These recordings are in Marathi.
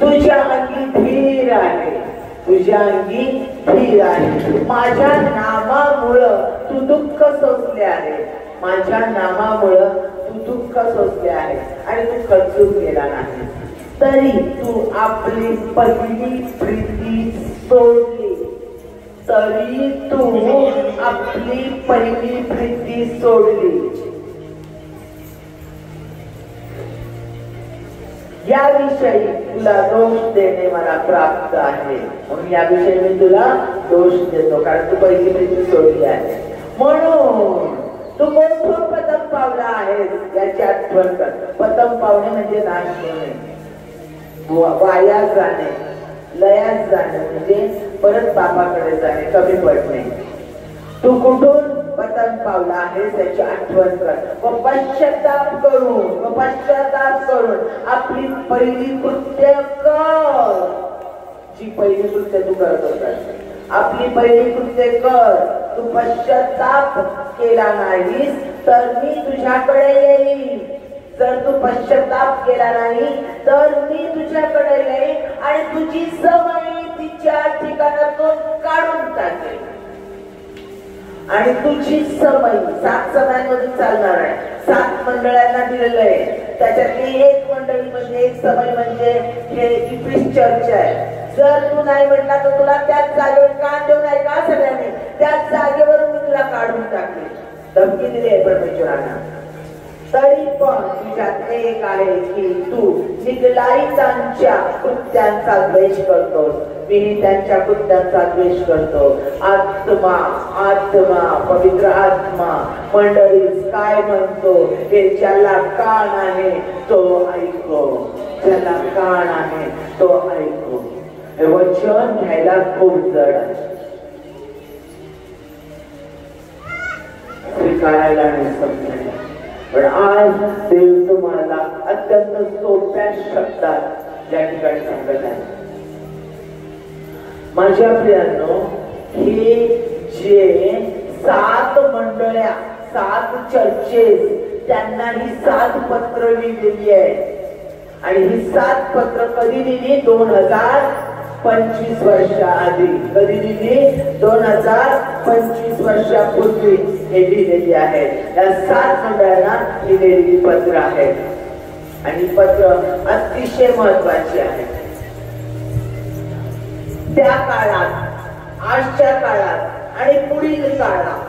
तुझ्या अंगी धीर आहे, तुझ्या अंगी धीर आहे. माझ्या नामामुळं तू दुःख सोसले आहे, माझ्या नामामुळं तू दुःख सोसले आहे आणि तू खचून गेला नाही. तरी तू आपली पहिली प्रीती सोडली, तरी तू आपली पहिली प्रीती सोडली. याविषयी तुला दोष देणे मला प्राप्त आहे, म्हणून याविषयी मी तुला दोष देतो, कारण तू पहिली प्रीती सोडली आहे. म्हणून तू मोठं पदम पावला आहेस याची आठवण कर. पदम पावणे म्हणजे नाश होणे, वायास जाणे, लयास जाणे, म्हणजे परत बापाकडे जाणे, कमी पडणे. तू कुठून पतन पावला आहे त्याची आठवण कर व पश्चाताप करून आपली पहिली कृत्य कर. जी पहिली कृत्य तू करत होतास, आपली पहिली कृत्य कर. तू पश्चाताप केला नाहीस तर मी तुझ्याकडे येईल. जर तू पश्चाताप केला नाही तर मी तुझ्याकडे येईल आणि तुझी सवय तिच्या ठिकाणातून काढून टाकेल. आणि तुझी समय 7 समयांमधून चालणार आहे. 7 मंडळांना दिलेलं आहे, त्याच्यातली एक मंडळी म्हणजे एक समय म्हणजे हे इफिस चर्च आहे. जर तू नाही म्हटला तर तुला त्याच जागेवर कान देऊ नाही का सगळ्यांनी, त्याच जागेवरून मी तुला काढून टाकले. धमकी दिली आहे परमेश्वरांना. तरी पण तुझ्यात एक आहे की तू निगलाईतांच्या कृत्यांचा द्वेष करतोस. मी त्यांच्या कृत्यांचा द्वेष करतो. आत्मा पवित्र आत्मा मंडळीत काय म्हणतो हे ज्याला कान आहे तो ऐको, ज्याला कान आहे तो ऐको. हे वचन घ्यायला खूप जड आहे, स्वीकारायला आणि समजायला. पण आज देव तुम्हाला अत्यंत सोप्या शब्दात या ठिकाणी सांगत आहे. माझ्या प्रियांनो, हे जे 7 मंडळ्या, 7 चर्चेस, त्यांना ही 7 पत्र लिहिलेली आहेत. आणि ही 7 पत्र कधी लिहिली? 2025 वर्षाआधी. कधी लिहिली? 2025 वर्षापूर्वी हे लिहिलेली आहेत. या 7 मंडळांना लिहिलेली पत्र आहेत आणि पत्र अतिशय महत्वाची आहेत. त्या काळात, आजच्या काळात आणि पुढील काळात,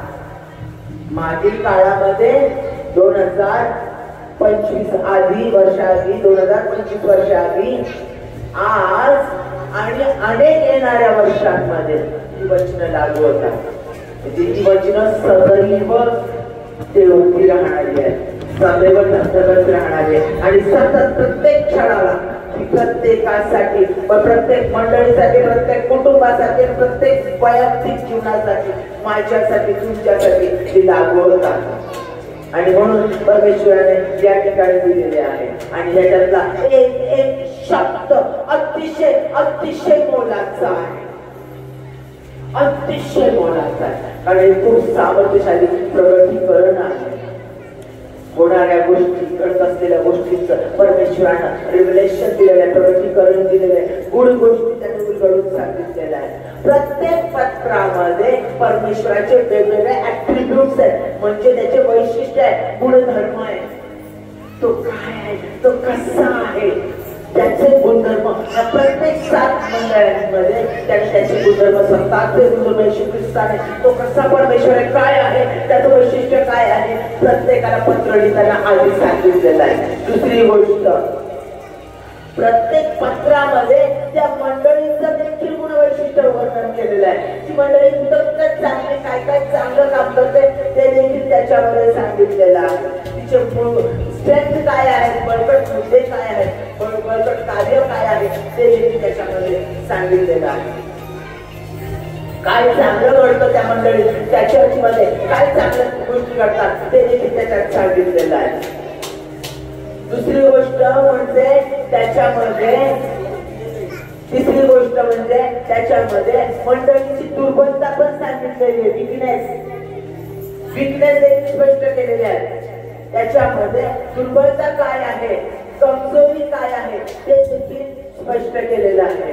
मागील काळामध्ये 2025 आधी वर्षाआधी, 2025 वर्षाआधी, आज आणि अनेक येणाऱ्या वर्षांमध्ये ही वचनं लागू होतात. ही वचनं सदैव तेवढी राहणारी आहे, सदैव धगधगत राहणारी आहे आणि सतत प्रत्येक क्षणाला प्रत्येकासाठी, प्रत्येक मंडळीसाठी, प्रत्येक कुटुंबासाठी, प्रत्येक वैयक्तिक जीवनासाठी, माझ्यासाठी, तुमच्यासाठी ती लागू होतात. आणि म्हणून परमेश्वराने या ठिकाणी दिलेले आहे. आणि ह्याच्यातला एक एक शब्द अतिशय अतिशय मोलाचा आहे, अतिशय मोलाचा आहे. कारण हे खूप सामर्थ्यशाली प्रगतीकरण आहे. होणाऱ्या गोष्टी, घडत असलेल्या गोष्टींचं परमेश्वरानं रिव्हलेशन दिलेलं आहे, प्रगतीकरण दिलेलं आहे, गुढ गोष्टी त्यांनी उलगडून सांगितलेल्या आहे. प्रत्येक पत्रामध्ये परमेश्वराचे वेगवेगळे ऍट्रिब्यूट्स आहेत, म्हणजे त्याचे वैशिष्ट्य आहे, गुणधर्म आहे. तो काय आहे, तो कसा आहे, त्याचे गुणधर्म प्रत्येक 7 मंडळांमध्ये त्याचे गुणधर्म सांगतात. ते गुणधर्म येशू ख्रिस्ताने, तो कसा परमेश्वर आहे, काय आहे, त्याचं वैशिष्ट्य काय आहे, प्रत्येकाला पत्र लिहिताना आधी सांगितलेलं आहे. दुसरी गोष्ट, प्रत्येक पत्रामध्ये त्या मंडळीचं देखील गुणवैशिष्ट्य वर्णन केलेलं आहे. ती मंडळी कुठं चांगले, काय काय चांगलं काम करते ते देखील त्याच्यामध्ये सांगितलेलं आहे. तिचे स्ट्रेंथ काय आहे, बळकट मुद्दे काय आहेत, बळकट कार्य काय आहे ते देखील त्याच्यामध्ये सांगितलेलं आहे. काय चांगलं घडतं त्या मंडळीत, त्या चर्चमध्ये काय चांगल्या गोष्टी घडतात ते देखील त्याच्यात सांगितलेलं आहे. दुसरी गोष्ट म्हणजे त्याच्यामध्ये, तिसरी गोष्ट म्हणजे त्याच्यामध्ये मंडळीची दुर्बलता पण सांगितलेली आहे. विकनेस देखील स्पष्ट केलेले आहे. त्याच्यामध्ये दुर्बलता काय आहे, कमजोरी काय आहे ते देखील स्पष्ट केलेलं आहे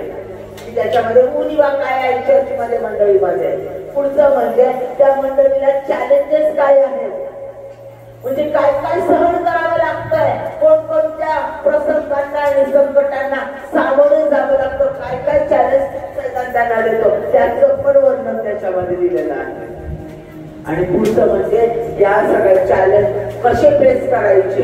की त्याच्यामध्ये उणिवा काय आहे चर्चमध्ये मंडळीमध्ये. पुढचं म्हणजे त्या मंडळीला चॅलेंजेस काय आहेत, म्हणजे काय काय सहन करावं लागतंय, कोणकोणत्या प्रसंगांना आणि संकटांना सामोरे जावं लागतं, काय काय चॅलेंज त्यांना देतो त्याचं पण वर्णन त्याच्यामध्ये दिलेलं आहे. आणि पुढचं म्हणजे या सगळ्या चॅलेंज कसे फेस करायचे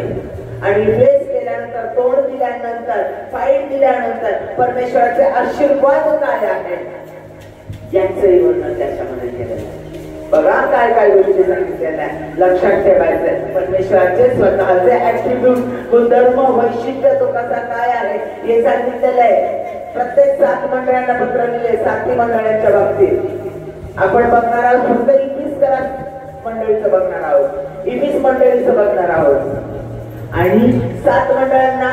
आणि फेस केल्यानंतर तोंड दिल्यानंतर फाईट दिल्यानंतर परमेश्वराचे आशीर्वाद काय आहेत यांचंही वर्णन त्याच्यामध्ये केलेलं आहे. बघा काय काय गोष्टी सांगितलेल्या आहे, लक्षात ठेवायचं. परमेश्वराचे स्वतःचे ऍट्रिब्यूट, गुणधर्म, वैशिष्ट्य तो कसा काय आहे हे सांगितलेलं आहे. प्रत्येक 7 मंडळांना पत्र लिहिले, 7 मंडळांच्या बाबतीत आपण बघणार आहोत. फक्त इफिस मंडळीचं बघणार आहोत, इफिस मंडळीचं बघणार आहोत. आणि 7 मंडळांना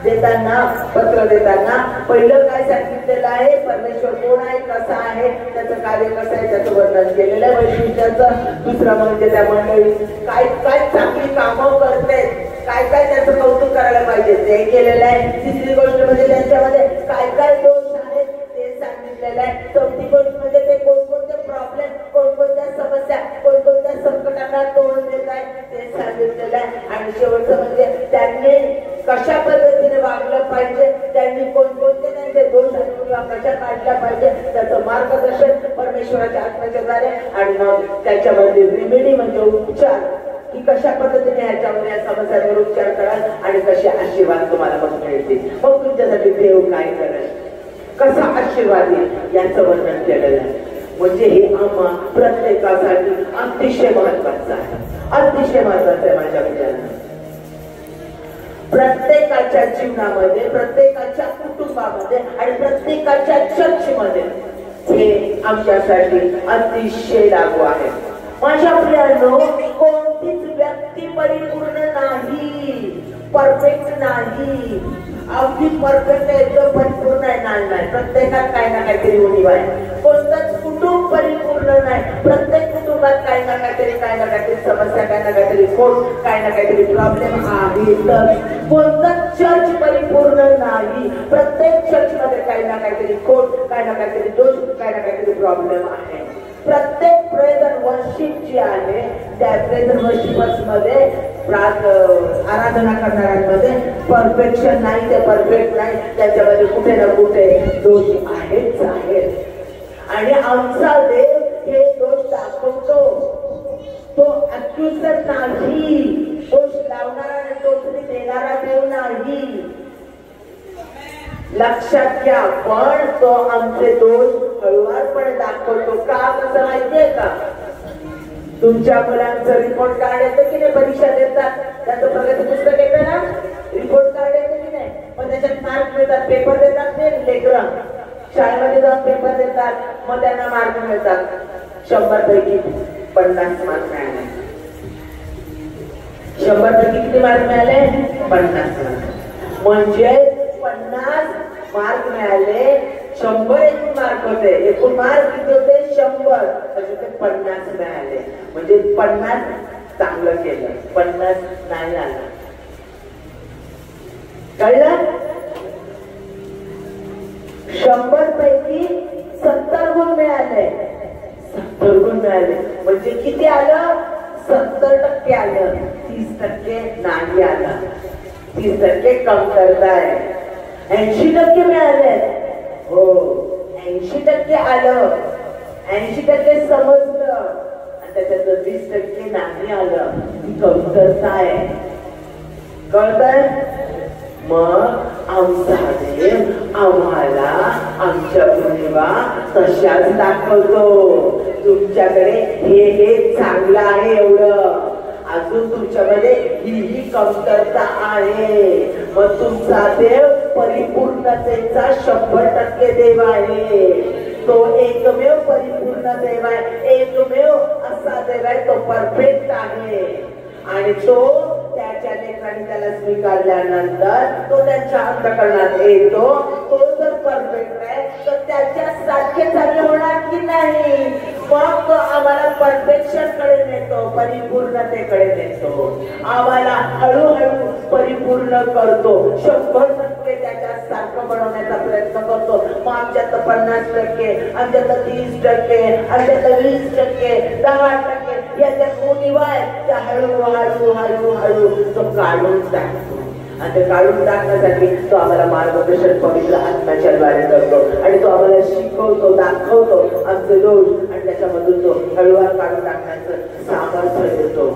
देताना पत्र देताना पहिलं काय सांगितलेलं आहे, परमेश्वर कोण आहे, कसा आहे, त्याचं कार्य कसं आहे त्याचं वर्णन केलेलं आहे वैशिष्ट्याचं. दुसरं म्हणजे त्या मंडळी काय काय चांगली कामं करते, काय काय त्याचं कौतुक करायला पाहिजे ते केलेलं आहे. तिसरी गोष्ट म्हणजे त्यांच्यामध्ये काय काय दोष आहेत ते सांगितलेलं आहे. चौथी गोष्ट म्हणजे ते कोणकोणते प्रॉब्लेम, कोणकोणत्या समस्या, कोणकोणत्या संकटांना तोंड देत आहे ते सांगितलेलं आहे. आणि शेवटचं म्हणजे त्यांनी कशा पद्धतीने वागलं पाहिजे, त्यांनी कोणकोणते त्यांचे दोष किंवा कशा काढल्या पाहिजे त्याचं मार्गदर्शन परमेश्वराच्या आत्म्याच्या द्वारे. आणि मग त्याच्यामध्ये रेमेडी म्हणजे उपचार, की कशा पद्धतीने ह्याच्यावर या समस्यांवर उपचार कराल आणि कसे आशीर्वाद तुम्हाला मग मिळतील, मग तुमच्यासाठी देव काय करेल, कसा आशीर्वाद येईल याचं वर्णन केलेलं आहे. म्हणजे हे आम्हा प्रत्येकासाठी अतिशय महत्वाचं आहे, अतिशय महत्वाचं आहे माझ्या विचाराने. प्रत्येकाच्या जीवनामध्ये, प्रत्येकाच्या कुटुंबामध्ये आणि प्रत्येकाच्या चर्चमध्ये हे आमच्यासाठी अतिशय लागू आहे. माझ्या प्रियांनो, कोणतीच व्यक्ती परिपूर्ण नाही, परफेक्ट नाही. अगदी परफेक्ट एकदम परिपूर्ण आहे नाही, प्रत्येकात काही ना काहीतरी उणीव आहे. कोणतंच कुटुंब परिपूर्ण नाही, प्रत्येक कुटुंबात काही ना काहीतरी समस्या, काही ना काहीतरी खोट, काही ना काहीतरी प्रॉब्लेम आहे. तर कोणतंच चर्च परिपूर्ण नाही, प्रत्येक चर्च मध्ये काही ना काहीतरी खोट, काही ना काहीतरी दोष, काही ना काहीतरी प्रॉब्लेम आहे. प्रत्येक प्रेज अँड वर्शिप जी आहे त्या प्रेज अँड वर्शिपर्स मध्ये आराधना करणाऱ्यांमध्ये परफेक्शन नाही, ते परफेक्ट नाही, त्याच्यामध्ये कुठे ना कुठे दोष आहेच आहेत. आणि आमचा देव हे दोष दाखवतो, तो अक्युजर नाही, दोष लावणारा आणि टोचणी देणारा देव नाही. लक्षात घ्या. पण तो आमचे दोष हळूवारपणे दाखवतो. का? कसं माहितीये का? तुमच्या मुलांचं रिपोर्ट कार्ड येतं की नाही, परीक्षा देतात त्याचं प्रगती पुस्तक येतं ना, रिपोर्ट कार्ड येतं की नाही, मग त्याच्यात मार्क मिळतात. पेपर देतात ते लेकरं शाळेमध्ये जाऊन पेपर देतात, मग त्यांना मार्क मिळतात. 100 पैकी 50 मार्क मिळाले. 100 पैकी किती मार्क मिळाले? 50 मार्क. म्हणजे 50 मार्क मिळाले, 100 एकूण मार्क होते. एकूण मार्क किती होते? 100. तसे ते 50 मिळाले. म्हणजे 50 चांगलं केलं, 50 नाही आलं. कळलं? 100 पैकी 70 गुण मिळाले. 70 गुण मिळाले म्हणजे किती आलं? 70% आलं. 30% नाही आलं. 30% कमतरता आहे. 80% मिळाले. हो, 80% आलं, 80% समजलं आणि त्याच्यात 20% नाही आलं. ही कमतरता आहे. कळतंय? मग आमचा देव आम्हाला आमच्या उणीवा तशाच दाखवतो. तुमच्याकडे हे चांगलं आहे एवढं, अजून तुमच्यामध्ये ही कमतरता आहे. मग तुमचा देव परिपूर्णतेचा 100% देव आहे. तो एकमेव परिपूर्ण देव आहे, एकमेव असा देव आहे, तो परफेक्ट आहे. आणि तो त्याच्या लेकरांनी त्याला स्वीकारल्यानंतर तो त्यांच्या अंतःकरणात येतो. तो जर परफेक्ट आहे तर त्याच्या सारखे चांगले होणार की नाही? मग तो आम्हाला परफेक्शन कडे नेतो, परिपूर्णतेकडे नेतो, आम्हाला हळूहळू परिपूर्ण करतो. 100% त्याच्या सारखं बनवण्याचा प्रयत्न करतो. मग आमच्यात 50%, आमच्यात 30%, आमच्यात 20%, 10% याच्यात उणीवा आहे त्या हळूहळू हळूहळू तो काढून टाकतो. आणि ते काढून टाकण्यासाठी तो आम्हाला मार्गदर्शन पवित्र आत्म्याच्या द्वारे करतो आणि तो आम्हाला शिकवतो, दाखवतो आमचे दोष आणि त्याच्यामधून तो हळूहळू काढून टाकण्याचं सामर्थ्य देतो.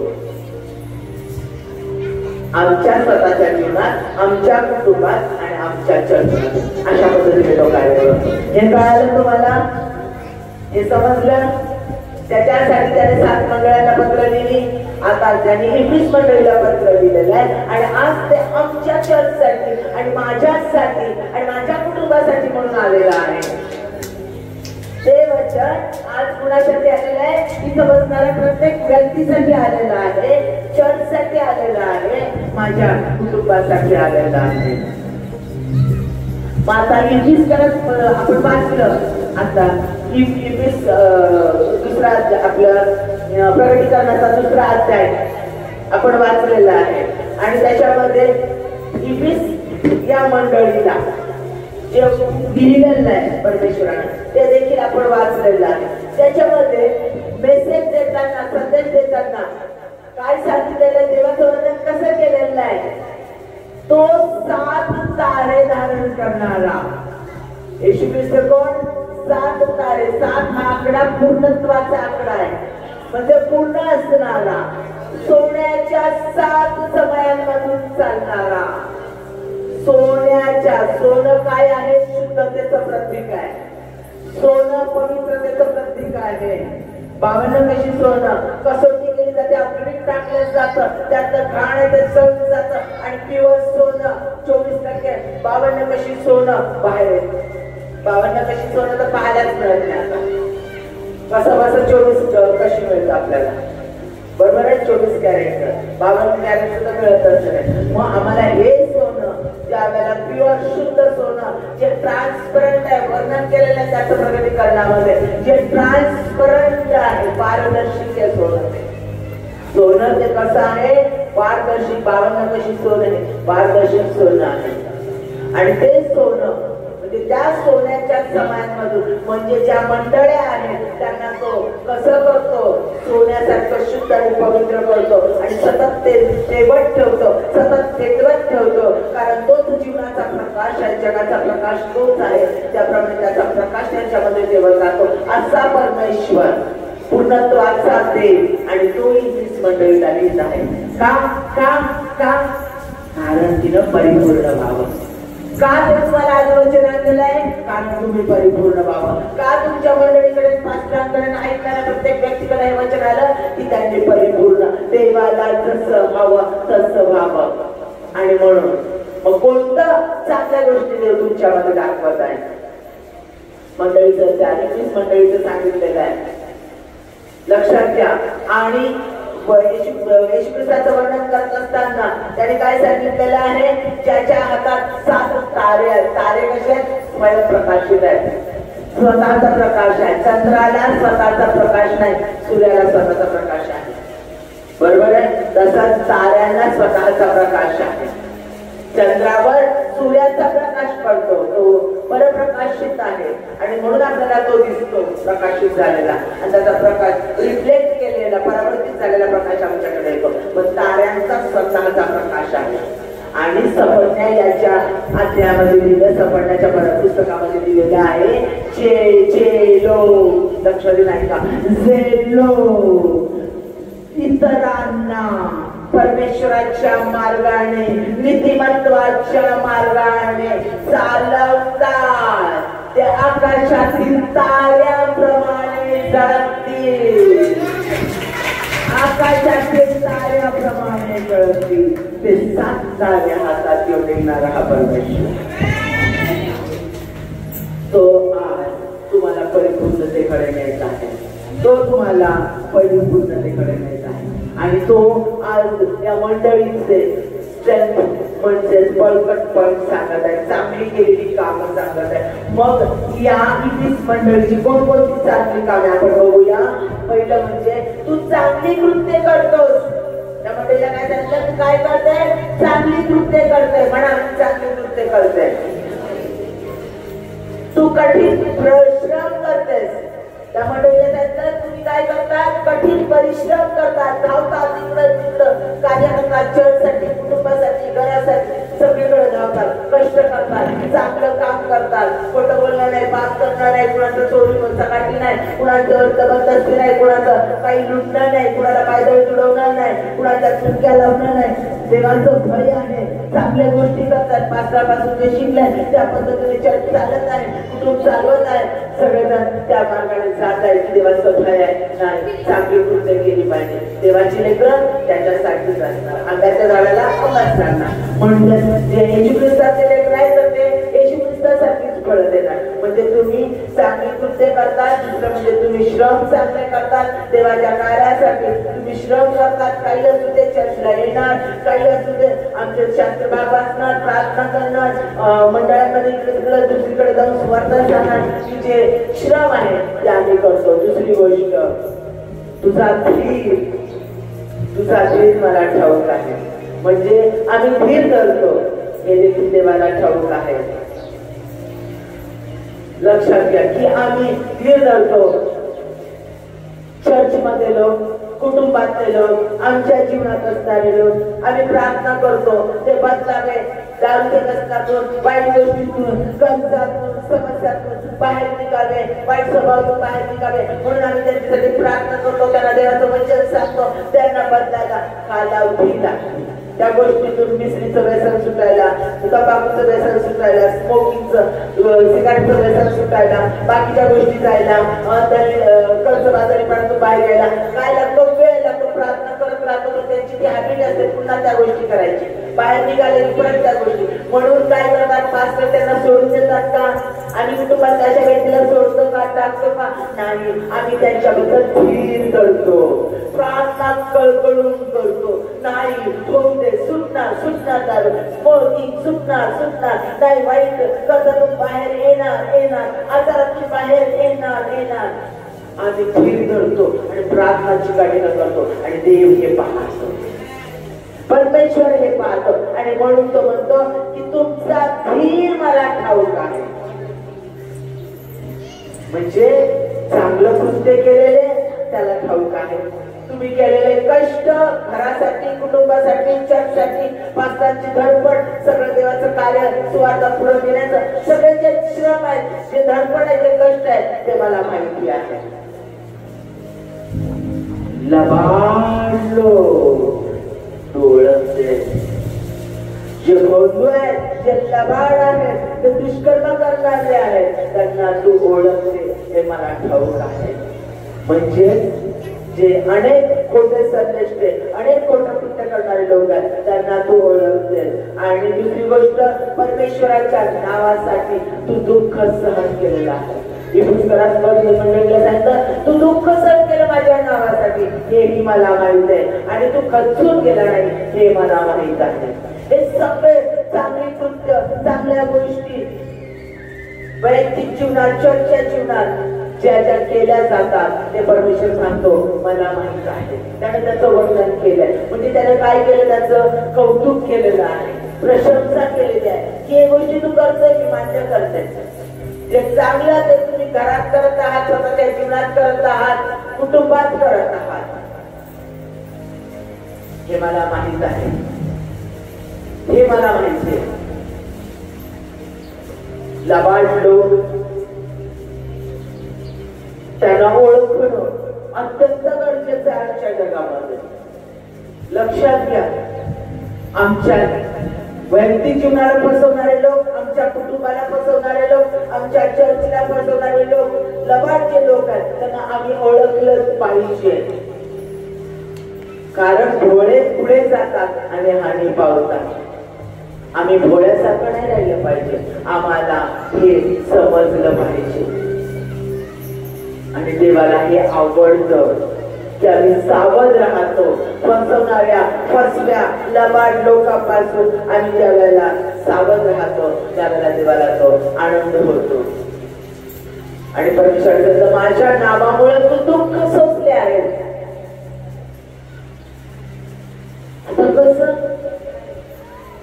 आमच्या स्वतःच्या जीवनात, आमच्या कुटुंबात आणि आमच्या चर्चेत अशा पद्धतीने तो कार्य करतो. हे कळालं तुम्हाला? हे समजलं? त्याच्यासाठी त्याने 7 मंडळांना पत्र लिहिली. आता त्यांनी 21 मंडळीला पत्र लिहिलेलं आहे आणि आज ते आमच्या चर्चसाठी आणि माझ्यासाठी आणि माझ्या कुटुंबासाठी म्हणून आलेलं आहे. ते वचन आज कुणासाठी आलेलं आहे? इथं बसणाऱ्या प्रत्येक व्यक्तीसाठी आलेलं आहे, चर्चसाठी आलेलं आहे, माझ्या कुटुंबासाठी आलेलं आहे. आता 21 करत आपण वाचलं. आता 21 दुसरा आपलं प्रकटीकरणाचा दुसरा अध्याय आपण वाचलेला आहे आणि त्याच्यामध्ये 21 या मंडळीला जे दिलेलं आहे परमेश्वरानं ते देखील आपण वाचलेलं आहे. त्याच्यामध्ये मेसेज देताना, संदेश देताना काय सांगितलेलं, देवाचं वर्णन कसं केलेलं आहे? तो 7 तारे धारण करणारा येशू ख्रिस्त कोण? 7 तारे. 7 हा आकडा पूर्णत्वाचा आकडा आहे, म्हणजे पूर्ण असणारा, सोन्याच्या 7 समयांमधून चालणारा. सोन्याच्या, सोनं काय आहे? शुद्धतेचं प्रतीक आहे. सोनं पवित्रतेचं प्रतीक आहे. बाबांना कशी सोनं कसोटी केली जाते, अग्नीत टाकलं जातं, त्यातलं घाण आहे ते जळून जातं आणि प्युअर सोनं 24%. बाबांना कशी सोनं बाहेर येतं, बाबांना कशी सोनं तर पाहायलाच मिळत नाही. आता कसं 24 कशी मिळतं आपल्याला? बरोबर आहे, 24 कॅरेट. 52 कॅरेट सुद्धा मिळतच नाही. मग आम्हाला हे सोनं ज्या वेळेला प्युअर शुद्ध सोनं जे ट्रान्सपरंट आहे, वर्णन केलेलं आहे त्याचं प्रकटीकरणामध्ये, जे ट्रान्सपरंट आहे, पारदर्शी आहे सोनं. सोनं ते कसं आहे? पारदर्शी. 52 कशी सोनं आहे? पारदर्शक सोनं आहे. आणि ते सोनं म्हणजे त्या सोन्याच्या समयांमधून, म्हणजे ज्या मंडळ्या आहेत त्यांना तो कसं करतो? सोन्यासारखं शुद्ध आणि पवित्र करतो आणि सतत ते तेवत ठेवतो, सतत तेवत ठेवतो, कारण तोच जीवनाचा प्रकाश आहे, जगाचा प्रकाश तोच आहे. त्याप्रमाणे त्याचा प्रकाश त्यांच्यामध्ये ठेवत जातो. असा परमेश्वर पूर्णत्वाचा देव आणि तोही 20 मंडळीला लिहित आहे. का का का? कारण तिनं परिपूर्ण व्हावं. का ते तुम्हाला आज वचन आणलेलं आहे? कारण तुम्ही परिपूर्ण व्हावं. का तुमच्या मंडळीकडे, पास्टरांकडे, ऐकणाऱ्या प्रत्येक व्यक्तीकडे हे वचन आलं की त्यांनी परिपूर्ण, देवाला जसं हवं तसं व्हावं. आणि म्हणून मग कोणतं चांगल्या गोष्टी देव तुमच्यामध्ये दाखवत आहे? मंडळीचं, त्या 21 मंडळीचं सांगितलेलं आहे, लक्षात घ्या. आणि येशू ख्रिस्ताचं वर्णन करत असताना त्याने काय सांगितलेलं आहे? ज्याच्या हातात 7 तारे आहेत. तारे कसे आहेत? स्वयं प्रकाशित आहेत, स्वतःचा प्रकाश आहे. चंद्राला स्वतःचा प्रकाश नाही, सूर्याला स्वतःचा प्रकाश आहे. बरोबर आहे? तसाच ताऱ्यांना स्वतःचा प्रकाश आहे. चंद्रावर सूर्याचा प्रकाश पडतो, तो परप्रकाशित आहे आणि म्हणून आपल्याला तो दिसतो प्रकाशित झालेला आणि त्याचा प्रकाश रिफ्लेक्ट केलेला, परावर्तित झालेला प्रकाश आमच्याकडे येतो. पण ताऱ्यांचा स्वतःचा प्रकाश आहे. आणि सपन्या याच्या अध्यायामध्ये लिहिलं, सपन्याच्या पुस्तकामध्ये लिहिलेलं आहे, लक्ष दिलं नाही का? इतरांना परमेश्वराच्या मार्गाने, नीतिमत्वाच्या मार्गाने चालवतात. ते आकाशातील ताऱ्याप्रमाणे जळतील, आकाशातील ताऱ्याप्रमाणे जळतील. ते 7 तारे हातात घेऊन निघणारा हा परमेश्वर, तो आज तुम्हाला परिपूर्णतेकडे न्यायचा आहे. तो तुम्हाला परिपूर्णतेकडे न्यायचा आहे. आणि तो आज या मंडळीचे स्ट्रेंथ म्हणजे बळकटपण सांगत आहे, चांगली केलेली कामं सांगत आहे. मग या 21 मंडळीची कोणकोणती चांगली कामे आपण बघूया. पहिलं म्हणजे तू चांगली कृत्य करतोस. त्या मंडळीला काय सांगितलं? तू काय करते? चांगली कृत्य करते. म्हणा, चांगली कृत्य करते. तू कठीण परिश्रम करतेस. त्या मंडळीला तुम्ही काय करतात? कठीण परिश्रम करतात, धावतात इकडं तिकडं, कार्य करतात, चर्चसाठी, कुटुंबासाठी, घरासाठी, सगळीकडे धावतात, कष्ट करतात, चांगलं काम करतात, खोटं बोलणार नाही, पाप करणार नाही, कुणाचं चोरी सकाळी नाही, कुणाचं जबरदस्ती नाही, कुणाचं काही लुटणार नाही, कुणाला पायदळ तुडवणार नाही, कुणाच्या चुटक्या लावणार नाही. देवाचं भय आहे, चांगल्या गोष्टी करतात, पात्रापासून जे शिकलाय त्या पद्धतीने चर्च चालत आहे, कुटुंब चालवत आहे, सगळेजण त्या मार्गाने जात आहे. देवाचं भय आहे, नाही चांगली कृत्य केली पाहिजे. देवाची लेकरं त्याच्यासाठीच असणार, आंब्याच्या झाडाला आंबाच लागणार. म्हणून जे येशू ख्रिस्ताचे लेकर आहे तर ते येशू ख्रिस्तासाठीच फळं देणार. म्हणजे तुम्ही चांगली कृत्य करतात, दुसरं म्हणजे तुम्ही श्रम चांगले करतात, देवाच्या कार्यासाठी तुम्ही श्रम करतात. काही असू दे चर्चला येणार, काही असू दे आमचे शास्त्र भाग वाचणार, प्रार्थना करणार, मंडळामध्ये इकडे दुसरीकडे जाऊन सुवार्ता जाणार. जे श्रम आहे ते आम्ही करतो. दुसरी गोष्ट, तुझा धीर मला ठाऊक आहे. म्हणजे आम्ही धीर धरतो हे देखील देवाला ठाऊक आहे. लक्षात घ्या की आम्ही धीर धरतो. चर्च मध्ये लोक, कुटुंबातले लोक, आमच्या जीवनात असणारे लोक, आम्ही प्रार्थना करतो ते बदलावे, दारूच्या व्यसनातून, वाईट गोष्टीतून, कर्जातून, समस्यातून बाहेर निघावे, वाईट स्वभावातून बाहेर निघावे. म्हणून आम्ही त्यांच्यासाठी प्रार्थना करतो, त्यांना देवाचं वचन सांगतो, त्यांना बदलायला कालावधी लागतो. त्या गोष्टीतून मिसरीचं व्यसन सुटायला, तंबाखूचं व्यसन सुटायला, स्मोकिंगचं, सिगारेटचं व्यसन सुटायला, बाकीच्या गोष्टी जायला, कर्जबाजारीपणातून बाहेर यायला काय लागतो? वेळ लागतो. प्रार्थना करत राहतो तर त्यांची ती हॅबिट असते पुन्हा त्या गोष्टी करायची, बाहेर निघाले परत त्या गोष्टी. म्हणून काय करतात? पास्टर त्यांना सोडून देतात का? आणि कुटुंबात अशा व्यक्तीला सोडतो का, टाकतो का? नाही, आम्ही त्यांच्याबद्दल धीर धरतो, प्रार्थना कळकळून करतो. नाही होऊ दे, सुटणार दारू, स्मोकिंग सुटणार नाही, वाईट कर्जातून बाहेर येणार, आजारातून बाहेर येणार. आम्ही धीर धरतो आणि प्रार्थनाची गाडीनं करतो आणि देव हे पाहतो, परमेश्वर हे पाहतो. आणि म्हणून तो म्हणतो की तुमचा धीर मला ठाऊक आहे. म्हणजे चांगलं कृत्य केलेले त्याला ठाऊक आहे. तुम्ही केलेले कष्ट घरासाठी, कुटुंबासाठी, चर्चसाठी, पास्तांची धडपड, सगळं देवाचं कार्य, सुवार्ता पुढे नेण्याचं सगळे जे श्रम आहेत, जे धडपड आहे, जे कष्ट आहेत ते मला माहिती आहे. लबाडलो डोळते, जे बंधू आहेत, जे लबाड आहेत, ते दुष्कर्म करणारे आहेत, त्यांना तू ओळखते हे मला ठाऊक आहे. म्हणजे जे अनेक खोटे संदेष्टे, अनेक खोटं कृत्य करणारे लोक आहेत त्यांना तू ओळखते. आणि दुसरी गोष्ट, परमेश्वराच्या नावासाठी तू दुःख सहन केलेलं आहे. मंडळीला सांगतं तू दुःख सहन केलं माझ्या नावासाठी, हेही मला माहित आहे. आणि तू खचून गेला नाही हे मला माहित आहे. हे सगळे चांगली कृत्य, चांगल्या गोष्टी वैयक्तिक जीवनात, चर्चच्या जीवनात ज्या केल्या जातात ते परमेश्वर सांगतो मला माहित आहे. त्याने त्याचं वर्णन केलंय. म्हणजे त्याने काय केलं? त्याचं कौतुक केलेलं आहे, प्रशंसा केलेली आहे की हे गोष्टी तू करतोय, मी मान्य करते. जे चांगलं ते तुम्ही घरात करत आहात, स्वतःच्या जीवनात करत आहात, कुटुंबात करत आहात, हे मला माहित आहे, हे मला माहिती आहे. लबाड लोक त्यांना ओळखणं अत्यंत गरजेचं आहे आजच्या जगामध्ये. लक्षात घ्या, आमच्या वैयक्तिक जीवनाला फसवणारे लोक, आमच्या कुटुंबाला फसवणारे लोक, आमच्या चर्चला फसवणारे लोक, लबाड जे लोक आहेत त्यांना आम्ही ओळखलंच पाहिजे. कारण भोळे पुढे जातात आणि हानी पावतात. आम्ही भोळ्यासारखं नाही राहिलं पाहिजे, आम्हाला हे समजलं पाहिजे. आणि देवाला हे आवडतं की आम्ही सावध राहतो फसवणाऱ्या, फसव्या, लबाड लोकांपासून. आम्ही ज्या वेळेला सावध राहतो त्यावेळेला देवाला तो आनंद होतो. आणि परमेश्वर माझ्या नावामुळे तू दुःख सोसले आहे. आता कसं?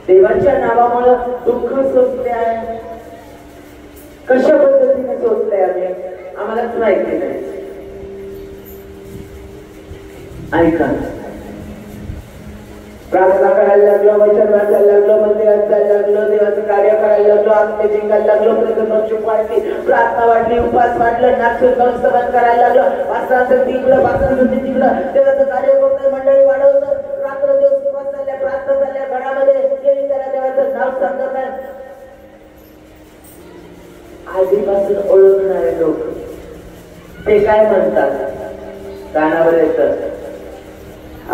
देवाच्या नावामुळे दुःख सोसले आहे. कशा पद्धतीने टोचलंय आम्ही, आम्हालाच माहिती नाही. ऐका, प्रार्थना करायला लागलो, वचन वाचायला लागलो, मंदिरात जायला लागलो, देवाचं कार्य करायला लागलो, आत्मे जिंकायला लागलो, प्रथम वाटली, प्रार्थना वाटली, उपास वाटलं, नागसूर स्तवन करायला लागलो, वाचनाचं तिकडं, वाचनाचं तिकडं, देवाचं कार्य करतोय, मंडळी वाढवतं, रात्र दिवस उपास चालल्या, प्रार्थना चालल्या, घरामध्ये गेली त्याला देवाचं नाव सांगत आहे. आधीपासून ओळखणारे लोक ते काय म्हणतात, कानावर येतं,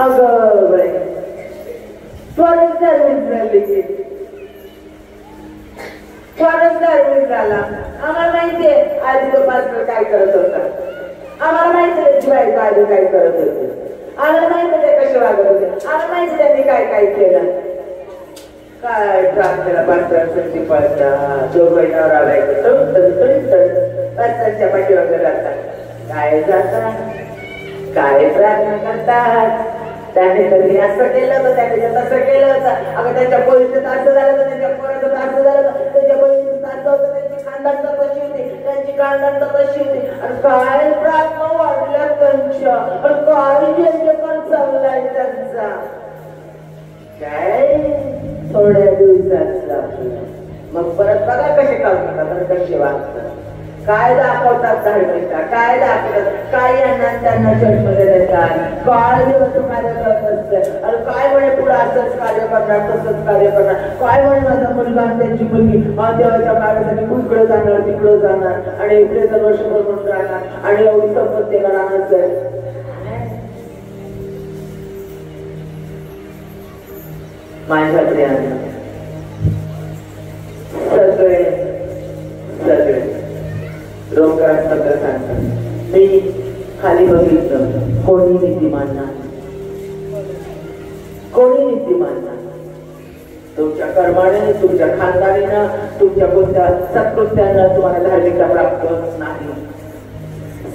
अगं बाई फॉरेन सर्व्हिस झाली की फॉरेन सर्व्हिस झाला. आम्हाला माहितीये आधी तो पास्टर काय करत होता, आम्हाला माहिती त्याची बायको आधी काय करत होते, आम्हाला माहिती ते कसे वागत होते, आम्हाला माहिती त्यांनी काय काय केलं. काय प्रार्थनेला पास्टरांची पळता दोघांवर आलायचं पास्टरांच्या पाठीवर जातात, काय जातात, काय प्रार्थना करतात. त्याने कधी असं केलं होतं, त्याने तसं केलं होतं, अगं त्यांच्या पोलीचं असं झालं तर त्यांच्या पोराचं असं झालं होतं, त्यांच्या बहिणीचं असं होतं, त्यांची खानदान तशी होती, त्यांची खानदान तशी होती. आणि काय प्रार्थना वाढल्या त्यांच्या, आणि काय जेवण चाललाय त्यांचा, काय थोड्या दिवसात मग परत बघा कसे काढतात, कसे वागतात, काय दाखवतात धार्मिकता, काय दाखवतात, काय यांना त्यांना चर्चमध्ये देतात, काय देवाचं कार्य करत असते, आणि काय म्हणे पुढे असंच कार्य करणार, तसंच कार्य करणार, काय म्हणे माझा मुलगा आणि त्यांची मुलगी देवाच्या कार्यासाठी कुठकडे जाणार, तिकडे जाणार, आणि इकडे तर वर्ष म्हणून राहणार, आणि एवढी संपत्ती राहणार जाईल. माझ्या प्रियांना सगळे सगळे रोमकारात पत्र सांगतात, मी खाली बघितलं, कोणी नीतिमान नाही, कोणी नीतिमान नाही. तुमच्या कर्माने, तुमच्या खानदानीनं, तुमच्या कोणत्या सत्कृत्यानं तुम्हाला धार्मिकता प्राप्त होत नाही.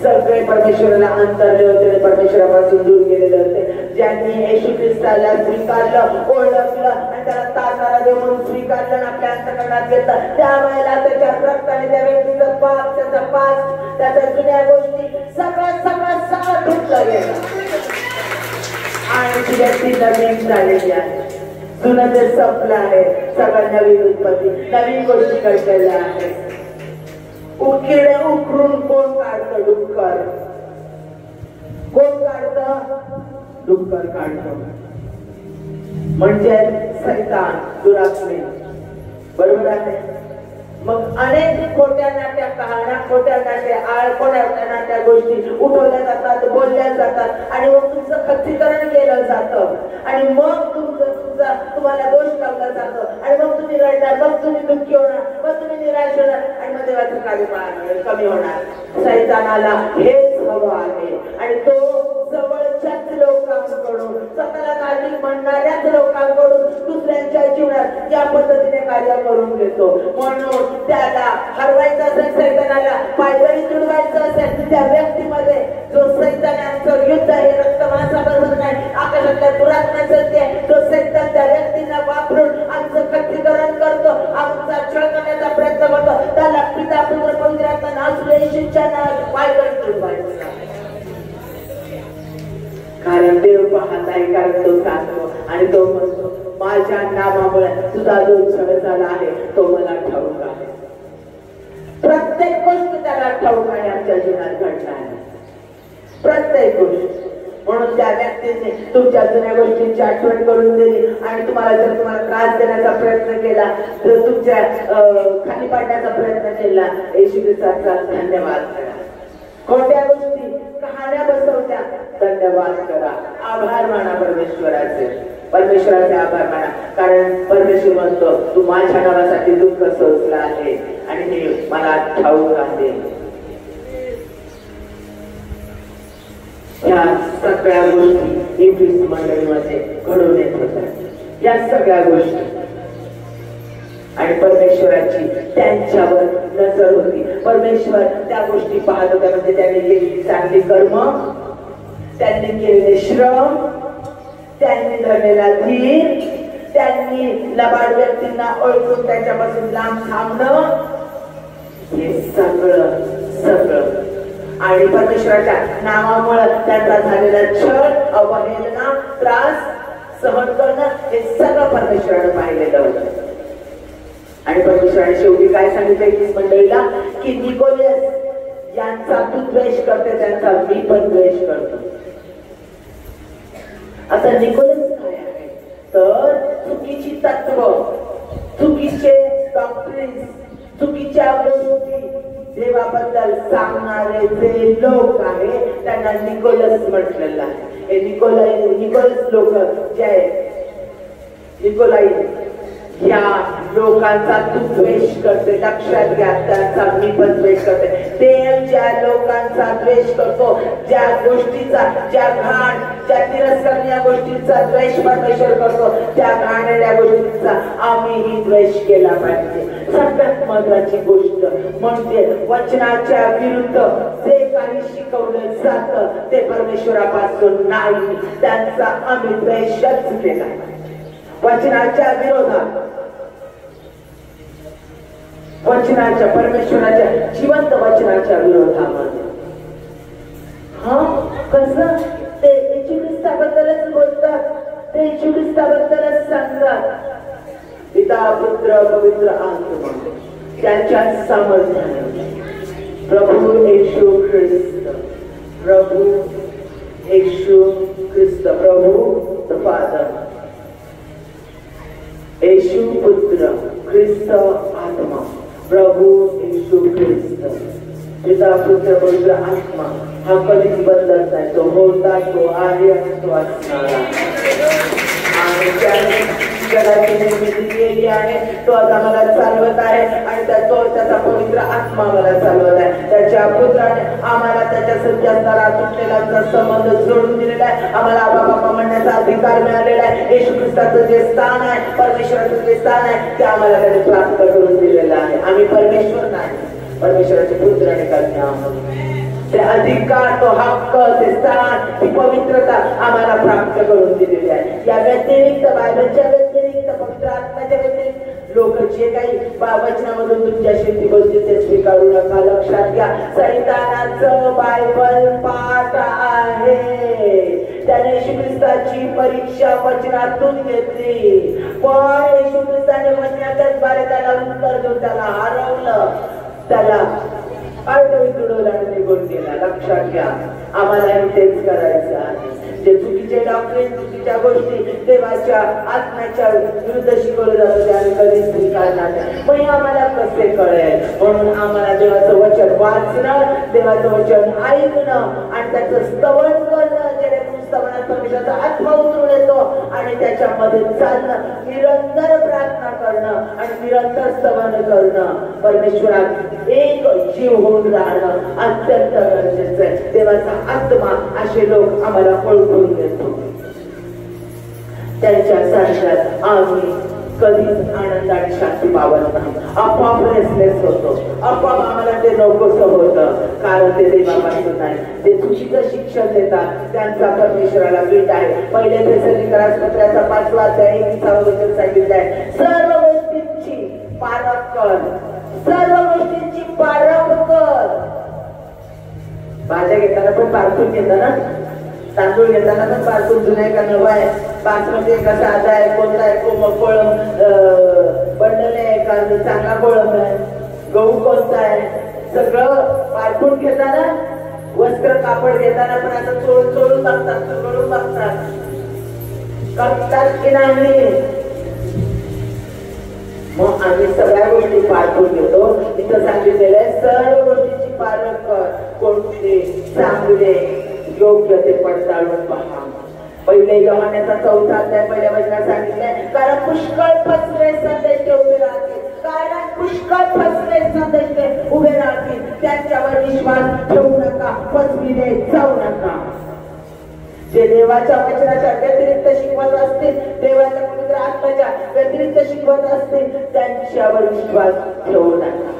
सगळे परमेश्वराला अंतरले होते, परमेश्वरापासून दूर गेलेले होते. ज्यांनी येशू ख्रिस्ताला स्वीकारलं, ओळखलं आणि त्याला तारणारा देव म्हणून स्वीकारलं आणि आपल्या अंतःकरणात घेतलं, त्यावेळेला त्याच्या रक्ताने त्या व्यक्तीचं पाप, त्याचा पाप, त्याच्या जुन्या गोष्टी सगळं धुतलं गेलं आणि ती व्यक्ती नवीन झालेली आहे. जुनं ते संपलं आहे, सगळं नवीन उत्पत्ती, नवीन गोष्टी घडलेल्या आहेत. उकिडे उकरून कोण काढतं, डुक्कर कोण काढतं, डुक्कर काढतो, म्हणजे सैतान, दुरात्मे, बरोबर आहे. मग अनेक खोट्या नाट्या कहाण्या, खोट्या नाट्या खोट्या नाट्या गोष्टी उठवल्या जातात, बोलल्या जातात, आणि मग तुमचं खच्चीकरण केलं जातं, आणि मग तुम्हाला दोष लावला जातो, आणि मग तुम्ही रडणार, मग तुम्ही दुःखी होणार, मग तुम्ही निराश होणार, आणि मग देवाचं कार्य कमी होणार. सैतानाला हेच हवं आहे, आणि तो जवळच्याच लोकांकडून, स्वतःला धार्मिक म्हणणाऱ्याच लोकांकडून दुसऱ्यांच्या जीवनात या पद्धतीने कार्य करून घेतो. म्हणून त्याला हरवायचं असेल, सैतानाला पायदळी तुडवायचं असेल, त्या व्यक्तीमध्ये जो सैतानाचं युद्ध आहे, रक्तमांसाबरोबर नाही, आकाशातल्या दुरात्म्याचं ते, तो सैतान त्या व्यक्तींना वापरून आमचं खच्चीकरण करतो, आमचा छळ करण्याचा प्रयत्न करतो. त्याला पिता पुत्र पवित्र आत्मा नाव येशूच्या नावात पायदळी तुडवायचं, कारण देव पाहत आहे, कारण तो सांगतो, आणि तो म्हणतो माझ्या नामामुळे तुझा जो छळ झाला आहे तो मला ठाऊक आहे. प्रत्येक गोष्ट त्याला ठाऊक आहे, आमच्या जीवनात घडणार आहे प्रत्येक गोष्ट. म्हणून त्या व्यक्तीने तुमच्या जुन्या गोष्टींची आठवण करून दिली, आणि तुम्हाला जर तुम्हाला त्रास देण्याचा प्रयत्न केला, जर तुमच्या खाली पाडण्याचा प्रयत्न केला, येशू ख्रिस्ताचा धन्यवाद करा. खोट्या गोष्टी कहाण्या बसवत्या, धन्यवाद करा, आभार माना परमेश्वराचे, परमेश्वराचे आभार माना, कारण परमेश्वर म्हणतो तू माझ्या नावासाठी दुःख सोसला आहे आणि हे मला ठाऊक आहे. या सगळ्या गोष्टी इफ्रिस मंडळीमध्ये घडून येत होत्या, या सगळ्या गोष्टी, आणि परमेश्वराची त्यांच्यावर नजर होती. परमेश्वर त्या गोष्टी पाहत होत्या, म्हणजे त्यांनी केलेली चांगली कर्म, त्यांनी केलेले श्रम, त्यांनी धरलेला धीर, त्यांनी लबाड व्यक्तींना ओळखून त्यांच्यापासून लांब थांबणं, हे सगळं सगळं आणि परमेश्वराच्या नावामुळे त्यांचा झालेला छळ, अवहेलना, त्रास सहन करणं हे सगळं परमेश्वरानं पाहिलेलं होतं. आणि परमेश्वराने शेवटी काय सांगितलंय की मंडळीला की निकोदेस यांचा तू द्वेष करते, त्यांचा मी पण द्वेष करतो. आता निकोदेस काय आहे तर चुकीची तत्व, चुकीचे डॉक्ट्रिन्स, चुकीच्या गोष्टी देवाबद्दल सांगणारे जे लोक आहे त्यांना निकोलस म्हटलेलं आहे. हे निकोलस लोक जे आहेत, निकोलाईट या लोकांचा तू द्वेष करते. लक्षात घ्या, त्यांचा मी पण द्वेष करते. देव ज्या लोकांचा द्वेष करतो, ज्या गोष्टीचा, ज्या घाण, ज्या तिरस्करणीय गोष्टींचा द्वेष परमेश्वर करतो, त्या घाणेरड्या गोष्टींचा आम्हीही द्वेष केला पाहिजे. सगळ्यात महत्वाची गोष्ट म्हणजे वचनाच्या विरुद्ध जे काही शिकवलं जातं ते परमेश्वरापासून नाही, त्यांचा आम्ही द्वेषच केला. वचनाच्या विरोधात, वचनाच्या, परमेश्वराच्या जिवंत वचनाच्या विरोधामध्ये कसं ते येशू ख्रिस्ताबद्दलच बोलतात, ते येशू ख्रिस्ताबद्दलच सांगतात. पिता, पुत्र, पवित्र आत्मा त्यांच्या सामर्थ्याने प्रभू येशू ख्रिस्त, प्रभू येशू ख्रिस्त, प्रभू द फादर, येशू पुत्र, ख्रिस्त आत्मा, प्रभू येशू ख्रिस्त, पिता, पुत्र, पवित्र आत्मा हा कधीच बदलत नाही. तो होता, तो आहे आणि तो असणार आहे. आणि त्याने जगाची निर्मिती केली आहे, तो आता मला चालवत आहे आणि त्याचा पवित्र आत्मा मला चालवत आहे. त्याच्या पुत्राने आम्हाला त्याच्या सत्य असणारा तुटलेला संबंध जोडून दिलेला आहे. आम्हाला आबा बाबा म्हणण्याचा अधिकार मिळालेला आहे. येशू ख्रिस्ताचं जे स्थान आहे, परमेश्वराचं जे स्थान आहे ते आम्हाला त्याने प्राप्त करून दिलेलं आहे. आम्ही परमेश्वर नाही, परमेश्वराचे पुत्र आणि कन्या आहोत. ते अधिकार, तो हक्क, ते स्थान, ती पवित्रता आम्हाला प्राप्त करून दिलेली आहे. या व्यतिरिक्त, बायबलच्या व्यतिरिक्त, पवित्र आत्म्याच्या व्यतिरिक्त लोक जे काही वचनामधून तुमच्याशी बोलतील ते स्वीकारू नका. लक्षात घ्या, सैतानाचं बायबल पाठ आहे. त्याने येशू ख्रिस्ताची परीक्षा वचनातून घेतली, पण येशू ख्रिस्ताने वचनाच्याच द्वारे त्याला उत्तर देऊन त्याला हरवलं, त्याला निघून गेला. लक्षात घ्या, आम्हाला तेच करायचं आहे. जे चुकीचे डॉक्ट्रिन, चुकीच्या गोष्टी देवाच्या आत्म्याच्या विरुद्ध शिकवलं जातं ते आम्ही कधीच स्वीकारणार नाही. मग आम्हाला कसे कळेल? म्हणून आम्हाला देवाचं वचन वाचणं, देवाचं वचन ऐकणं आणि त्याचं स्तवन करणं, जेणेकरून स्तवनात परमेश्वराचा आत्मा उतरून येतो आणि त्याच्यामध्ये चालणं, निरंतर प्रार्थना करणं आणि निरंतर स्तवन करणं, परमेश्वरात एक जीव होऊन राहणं अत्यंत गरजेचं आहे. देवाचा आत्मा असे लोक आम्हाला ओळखून देतो. त्यांच्या सारख्यात आम्ही कधीच आनंद आणि शांती पावत नाही. आपोआप रेसलेस होतो, आपोआप आम्हाला ते नकोसं होतं, कारण ते देवापासून नाही. ते चुकीचं शिक्षण देतात, त्यांचा परमेश्वराला वीट आहे. पहिले थेसलोनिकरास पत्राचा 5वा अध्याय 21 वचन सांगितलंय, सर्व गोष्टींची पारख कर, सर्व गोष्टींची पारख कर. भाज्या घेताना पण पारखून घेता ना, तांदूळ घेताना पण पारखून जुना आहे का नवा आहे, बासमती आहे का साधा आहे, कोणता आहे, कोळम बंडल आहे का चांगला कोळम आहे, गहू कोणता आहे, सगळं पारखून घेताना. वस्त्र कापड घेताना पण असं चोळून बघतात, चोळून बघतात, करतात की नाही. मग आम्ही सगळ्या गोष्टी पारखून घेतो. इथं सांगितलेलं आहे सर्व गोष्टीची पारख कर, कोणते चांगले योग्य ते पडताळून पहा. पहिले योहानाचा 4था अध्याय 1 वचनात सांगितलंय, कारण पुष्कळ फसवे संदेश उभे राहतील, कारण पुष्कळ फसवे संदेश उभे राहतील, त्यांच्यावर विश्वास ठेवू नका, फसविले जाऊ नका. जे देवाच्या वचनाच्या व्यतिरिक्त शिकवत असतील, देवाच्या पवित्र आत्म्याच्या व्यतिरिक्त शिकवत असतील, त्यांच्यावर विश्वास ठेवू नका,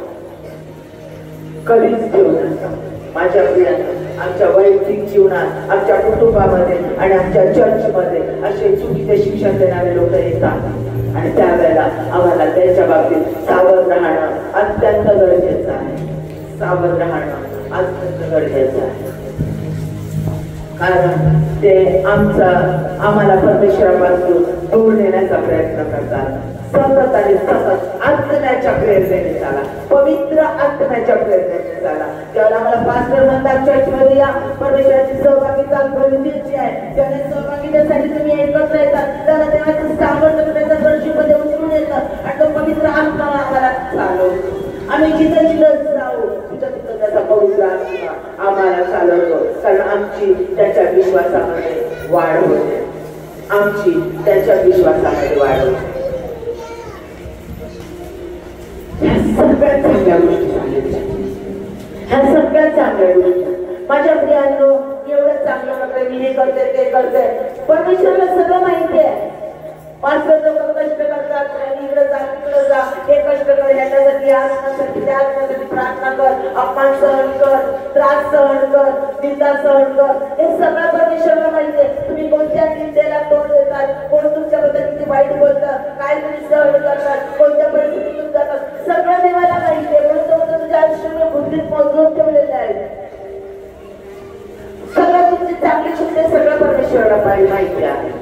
कधीच ठेवू नका. माझ्या प्रियांनो, आमच्या वैयक्तिक जीवनात, आमच्या कुटुंबामध्ये आणि आमच्या चर्चमध्ये असे चुकीचे शिक्षण देणारे लोक येतात. आणि त्यावेळेला आम्हाला त्यांच्या बाबतीत सावध राहणं अत्यंत गरजेचं आहे. सावध राहणं अत्यंत गरजेचं आहे. कारण ते आम्हाला परमेश्वरापासून दूर नेण्याचा प्रयत्न करतात. सतत आणि सतत आत्म्याच्या प्रेरणेने चाला, पवित्र आत्म्याच्या प्रेरणेने चाला. ज्यावेळेला आम्हाला पास्टर म्हणतात चर्चमध्ये या, परमेश्वराची सहभागिता गरजेची आहे, त्याने सहभागितेसाठी तुम्ही एकत्र येतात, त्याला देवाचं सामर्थ्य तुमच्या वर्षीमध्ये उतरून येतं आणि तो पवित्र आत्मा आम्हाला चालवतो. आम्ही जिथं जिथं जाऊ तिथं तिथं त्याचा पवित्र आत्मा आम्हाला चालवतो. कारण आमची त्याच्या विश्वासामध्ये वाढ होते. आमची त्याच्या विश्वासामध्ये वाढ होते. ह्या सगळ्यात चांगल्या गोष्टी सांगितल्या. ह्या सगळ्यात चांगल्या गोष्टी माझ्या प्रियांनो, एवढं चांगलं प्रकारे मी हे करते ते करते. परमेश्वराला सगळं माहिती आहे. पास्टर लोक कष्ट करतात, इकडे जा तिकडे जा, हे कष्ट कर, ह्याच्यासाठी आत्मासाठी त्या आत्मासाठी प्रार्थना कर, अपमान सहन कर, त्रास सहन कर, निंदा सहन कर. हे सगळं परमेश्वराला माहिती आहे. तुम्ही कोणत्या निंदेला तोंड देतात, कोण तुमच्याबद्दल किती वाईट बोलतं, काय तुम्ही सहन करतात, कोणत्या परिस्थितीतून जातात, सगळं देवाला माहिती आहे. म्हणून तुमच्या आयुष्यात बुद्धीत मोजून ठेवलेले आहेत. सगळं तुमची चांगली चुकते सगळं परमेश्वराला माहिती आहे.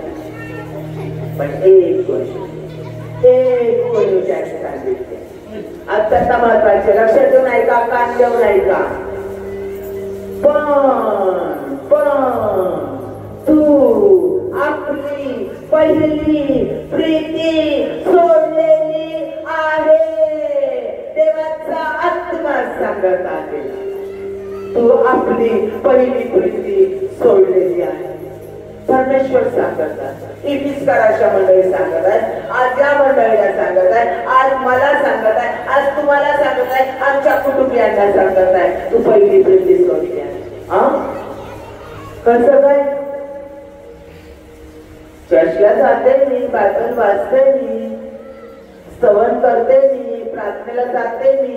पण एक गोष्ट त्याने सांगितली अत्यंत महत्वाचे, लक्षात देऊन ऐका, कान देऊन ऐका. पण तू आपली पहिली प्रीती सोडलेली आहे. देवाचा आत्मा सांगत आहे, तू आपली पहिली प्रीती सोडलेली आहे. परमेश्वर सांगत आहे, इफिसकराच्या मंडळी सांगत आहेत, आज या मंडळीला सांगत आहे, आज मला सांगत आहे, आज तुम्हाला सांगत आहे, आमच्या कुटुंबियांना सांगत आहे, तू पहिली प्रीती सोडली आहे. कसं काय? चर्चला जाते मी, बायबल वाचते मी, स्तवन करते मी, प्रार्थनेला जाते मी,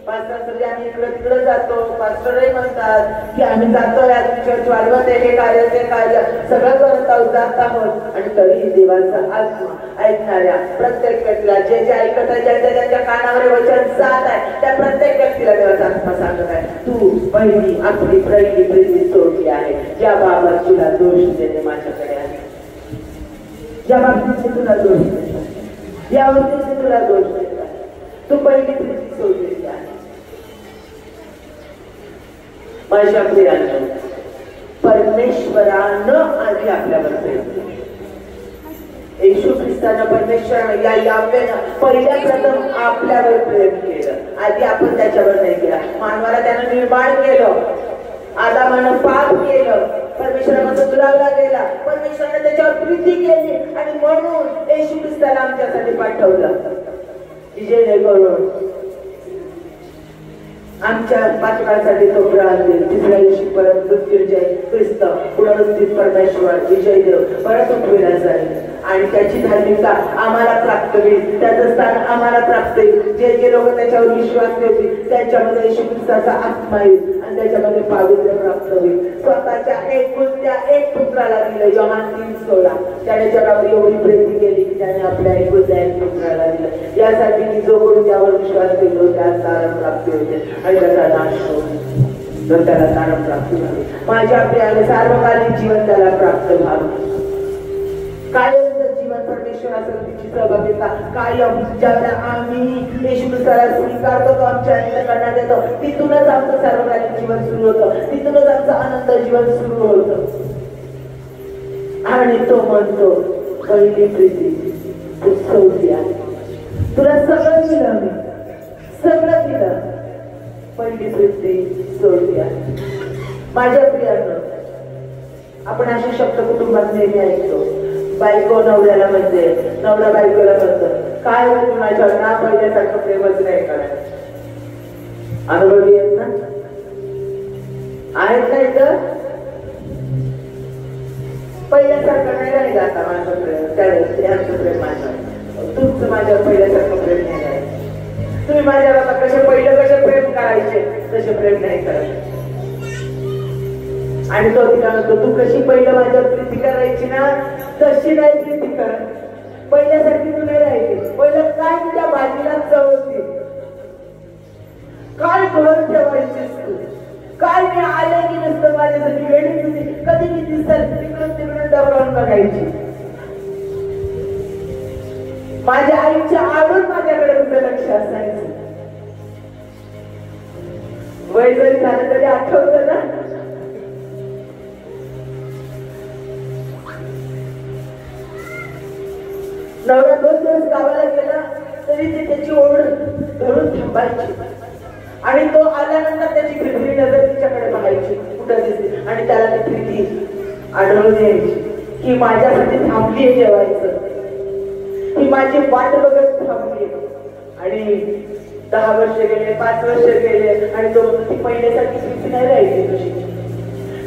पास्टरसाठी आम्ही इकडे तिकडे जातो. पास्टरही म्हणतात की आम्ही जातोय, चर्च वाढवत आहे, हे कार्य ते कार्य सगळं करत आहोत, जात आहोत. आणि तरीही देवाचा आत्मा ऐकणाऱ्या प्रत्येक व्यक्तीला, जे जे ऐकत आहे, ज्यांच्या कानावर वचन जात आहे, त्या प्रत्येक व्यक्तीला देवाचा आत्मा सांगत आहे, तू पहिली आपली पहिली प्रीती सोडली आहे. या बाबत तुला दोष देणे माझ्याकडे आहे. या बाबतीत तुला दोष देतात, या बाबतीत तुला दोष देतात. तू पहिली प्रीती सोडलेली आहे. माझ्या प्रियांनो, परमेश्वरानं आधी आपल्यावर प्रेम केलं. येशू ख्रिस्तानं, परमेश्वरानं या यावेनं पहिल्या प्रथम आपल्यावर प्रेम केलं. आधी आपण त्याच्यावर नाही केला. मानवाला त्यानं निर्माण केलं, आदामानं पाप केलं, परमेश्वरापासून दुरावला गेला, परमेश्वराने त्याच्यावर प्रीती केली आणि म्हणून येशू ख्रिस्ताला आमच्यासाठी पाठवलं, जेणेकरून आमच्या पाठवासाठी तो प्रार्थी तिसऱ्या दिवशी परत मृत्यूंजय ख्रिस्त पुनरुत्थित परमेश्वर विजय देव परत उठविला जाईल आणि त्याची धार्मिकता आम्हाला प्राप्त होईल, त्याचं स्थान आम्हाला प्राप्त होईल. जे जे लोक त्याच्यावर विश्वास ठेवतील त्यांच्यामध्ये येशू ख्रिस्ताचा आत्मा येईल आणि त्याच्यामध्ये पावित्र्य प्राप्त होईल. स्वतःच्या एक पुत्राला दिलं, योहान 3:16. त्याने जगावर एवढी प्रेम केली की त्याने आपल्या एक पुत्राला दिलं, यासाठी की जो कोणी त्यावर विश्वास ठेवतो त्यास तारण प्राप्ती होते आणि त्याचा नाश होतो, तर त्याला तारण प्राप्ती व्हावी. माझ्या प्रियाने सार्वकालिक जीवन त्याला प्राप्त व्हावं. कायमचं जीवन परमेश्वराचं तिची सहभागिता कायम. ज्यावेळेला आम्ही येशू ख्रिस्ताला स्वीकारतो, तो आमच्या अंतःकरणात येतो, तिथूनच आमचं सार्वकालिक जीवन सुरू होतं, तिथूनच आमचं अनंत जीवन सुरू होतं. आणि तो म्हणतो पहिली प्रीती तू सोडली आहे. तुला सगळं दिलं, मी सगळं दिलं, पहिली प्रीती सोडली आहे. माझ्या प्रियांनो, आपण असे शब्द कुटुंबात नेहमी ऐकतो. बायको नवऱ्याला म्हणते, नवरा बायकोला म्हणतो, काय होतं माझ्यावर ना पहिल्यासारखं प्रेमच नाही करायचं. अनुभवी आहेत ना, आहेत नाही तर पहिल्यासारखं नाही राहिलं आता माझं प्रेम, त्यावेळेस यांचं प्रेम माझ्यावर, तुमचं माझ्यावर पहिल्यासारखं प्रेम नाही राहिलं. तुम्ही माझ्यावर आता कसे प्रेम करायचे तसे प्रेम नाही करायचे. आणि तो तिला म्हणतो, तू कशी पहिलं माझ्यावर प्रीती करायची ना तशी नाही प्रीती कर. पहिल्यासारखी तू नाही राहिली. पहिलं काय तुझ्या भाजीला चव होती, काय घर ठेवायचीस तू, काय मी आले की नसतं माझ्यासाठी वेळी तुझी कधी मी दिसत तिकडून तिकडून डबळून बघायची. माझ्या आईच्या आडून माझ्याकडे तुझं लक्ष असायचं. वय जरी झालं तरी आठवतं ना. नवरा 2 दिवस गावाला गेला तरी ती त्याची ओढ धरून थांबायची आणि तो आल्यानंतर त्याची फिरफिरी नजर तिच्याकडे बघायची कुठं दिसते आणि त्याला ती प्रीती आढळून यायची की माझ्यासाठी थांबलीये जेवायचं, ही माझी वाट बघत थांबली. आणि 10 वर्ष गेले, 5 वर्ष गेले आणि तो ती पहिल्यासारखी प्रीती नाही राहिली तुझी.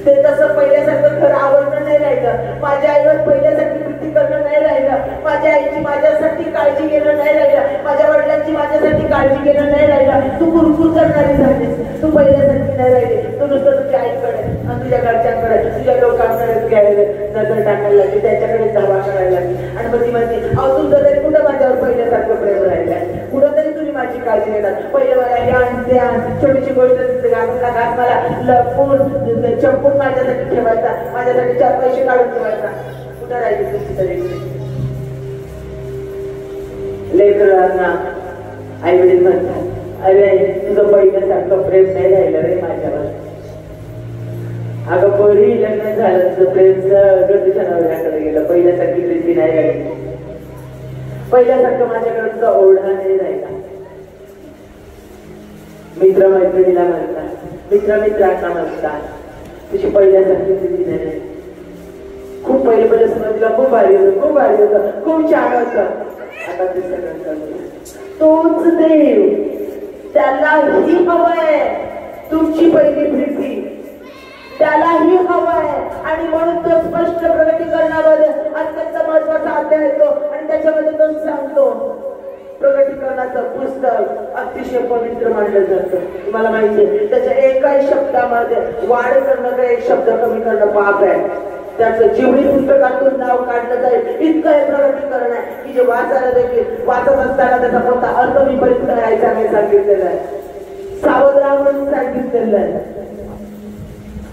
ते तसं पहिल्यासारखं घर आवडणं नाही राहिलं, माझ्या आईवर पहिल्यासारखी प्रीती करणं नाही राहिलं, माझ्या आईची माझ्यासाठी काळजी घेणं नाही राहिलं, माझ्या वडिलांची माझ्यासाठी काळजी घेणं नाही राहिलं. तू कुरकुर करणारी झालीस, तू पहिल्यासारखी नाही राहिली. तू नुसतं तुझ्या आईकडे आणि तुझ्या घरच्यांकडे तुझ्या लोकांकडे घ्यायला नजर टाकायला लागली, त्याच्याकडे धावा करायला लागली. आणि मग ती म्हणते अहो तुमचं तरी कुठं माझ्यावर पहिल्यासारखं प्रेम राहिलंय, कुठं तरी तुम्ही माझी काळजी घेतात. पहिलं मला हे आणत्या छोटीशी गोष्ट घातला घात मला लपून चंपून माझ्यासाठी ठेवायचा, माझ्यासाठी 4 पैसे काढून ठेवायचा. कुठं राहिली तुमची तरी. लेकरांना आई वडील म्हणतात अरे तुझं पहिल्यासारखं प्रेम नाही राहिलं रे माझ्यावर. अगं बरी लग्न झालं तुझं प्रेम सगळं तुझ्या नवऱ्याकडे गेलं, पहिल्यासारखी प्रीती नाही राहिली, पहिल्यासारखं माझ्याकडे तुझा ओढा नाही राहिला. मित्र मैत्रिणीला म्हणतात, मित्र मित्रांना म्हणतात तुझी पहिल्यासारखी प्रीती नाही राहिली. खूप पहिले सुरुवातीला खूप भारी होतं, खूप भारी होतं, खूप छान होतं. आता ते सगळं तोच देव, त्यालाही हवंय तुमची पहिली प्रीती, त्यालाही हवंय. आणि म्हणून तो स्पष्ट प्रगटीकरणामध्ये अत्यंत महत्वाचा अध्याय येतो आणि त्याच्यामध्ये तो सांगतो प्रगटीकरणाचं पुस्तक अतिशय पवित्र मानलं जातं. तुम्हाला माहितीये त्याच्या एकाही शब्दामध्ये वाढ करणं का एक शब्द कमी करणं पाप आहे. त्याचं जीवनी पुस्तकातून नाव काढलं जाईल इतकं हे प्रगटीकरण आहे की जे वाचायला देखील वाचत असताना त्याचा कोणता अर्थ विपरीत करायचा नाही सांगितलेलं आहे, सावध राहा म्हणून सांगितलेलं आहे.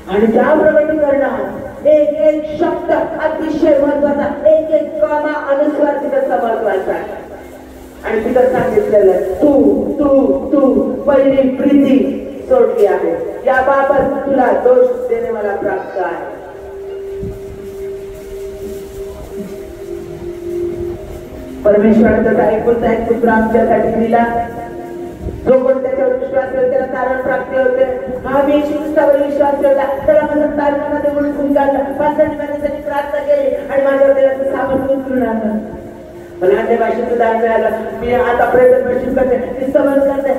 आणि त्या प्रगटीकरणात एक एक शब्द अतिशय महत्वाचा, एक एक कणा अनुस्वार तिथं महत्वाचा आहे. आणि तिथं सांगितलेलं आहे तू तू तू पहिली प्रीती सोडली आहे, याबाबत तुला दोष देणे मला प्राप्त आहे. परमेश्वराने त्याचा एकुलता एक पुत्र आमच्यासाठी दिला, जो कोण त्याच्यावर विश्वास ठेवतो त्याला तारण प्राप्ती होते. हा मी ख्रिस्तावर विश्वास ठेवला त्याला माझं तारणामध्ये म्हणून काढलं, पात्रांनी माझ्यासाठी प्रार्थना केली आणि माझ्यावर देवाचं सामर्थ्य उतरून आणलं. मला अन्य भाषेचं दान मिळालं. मी आता प्रेझेंट वर्षिप करते, ख्रिस्तावर करते,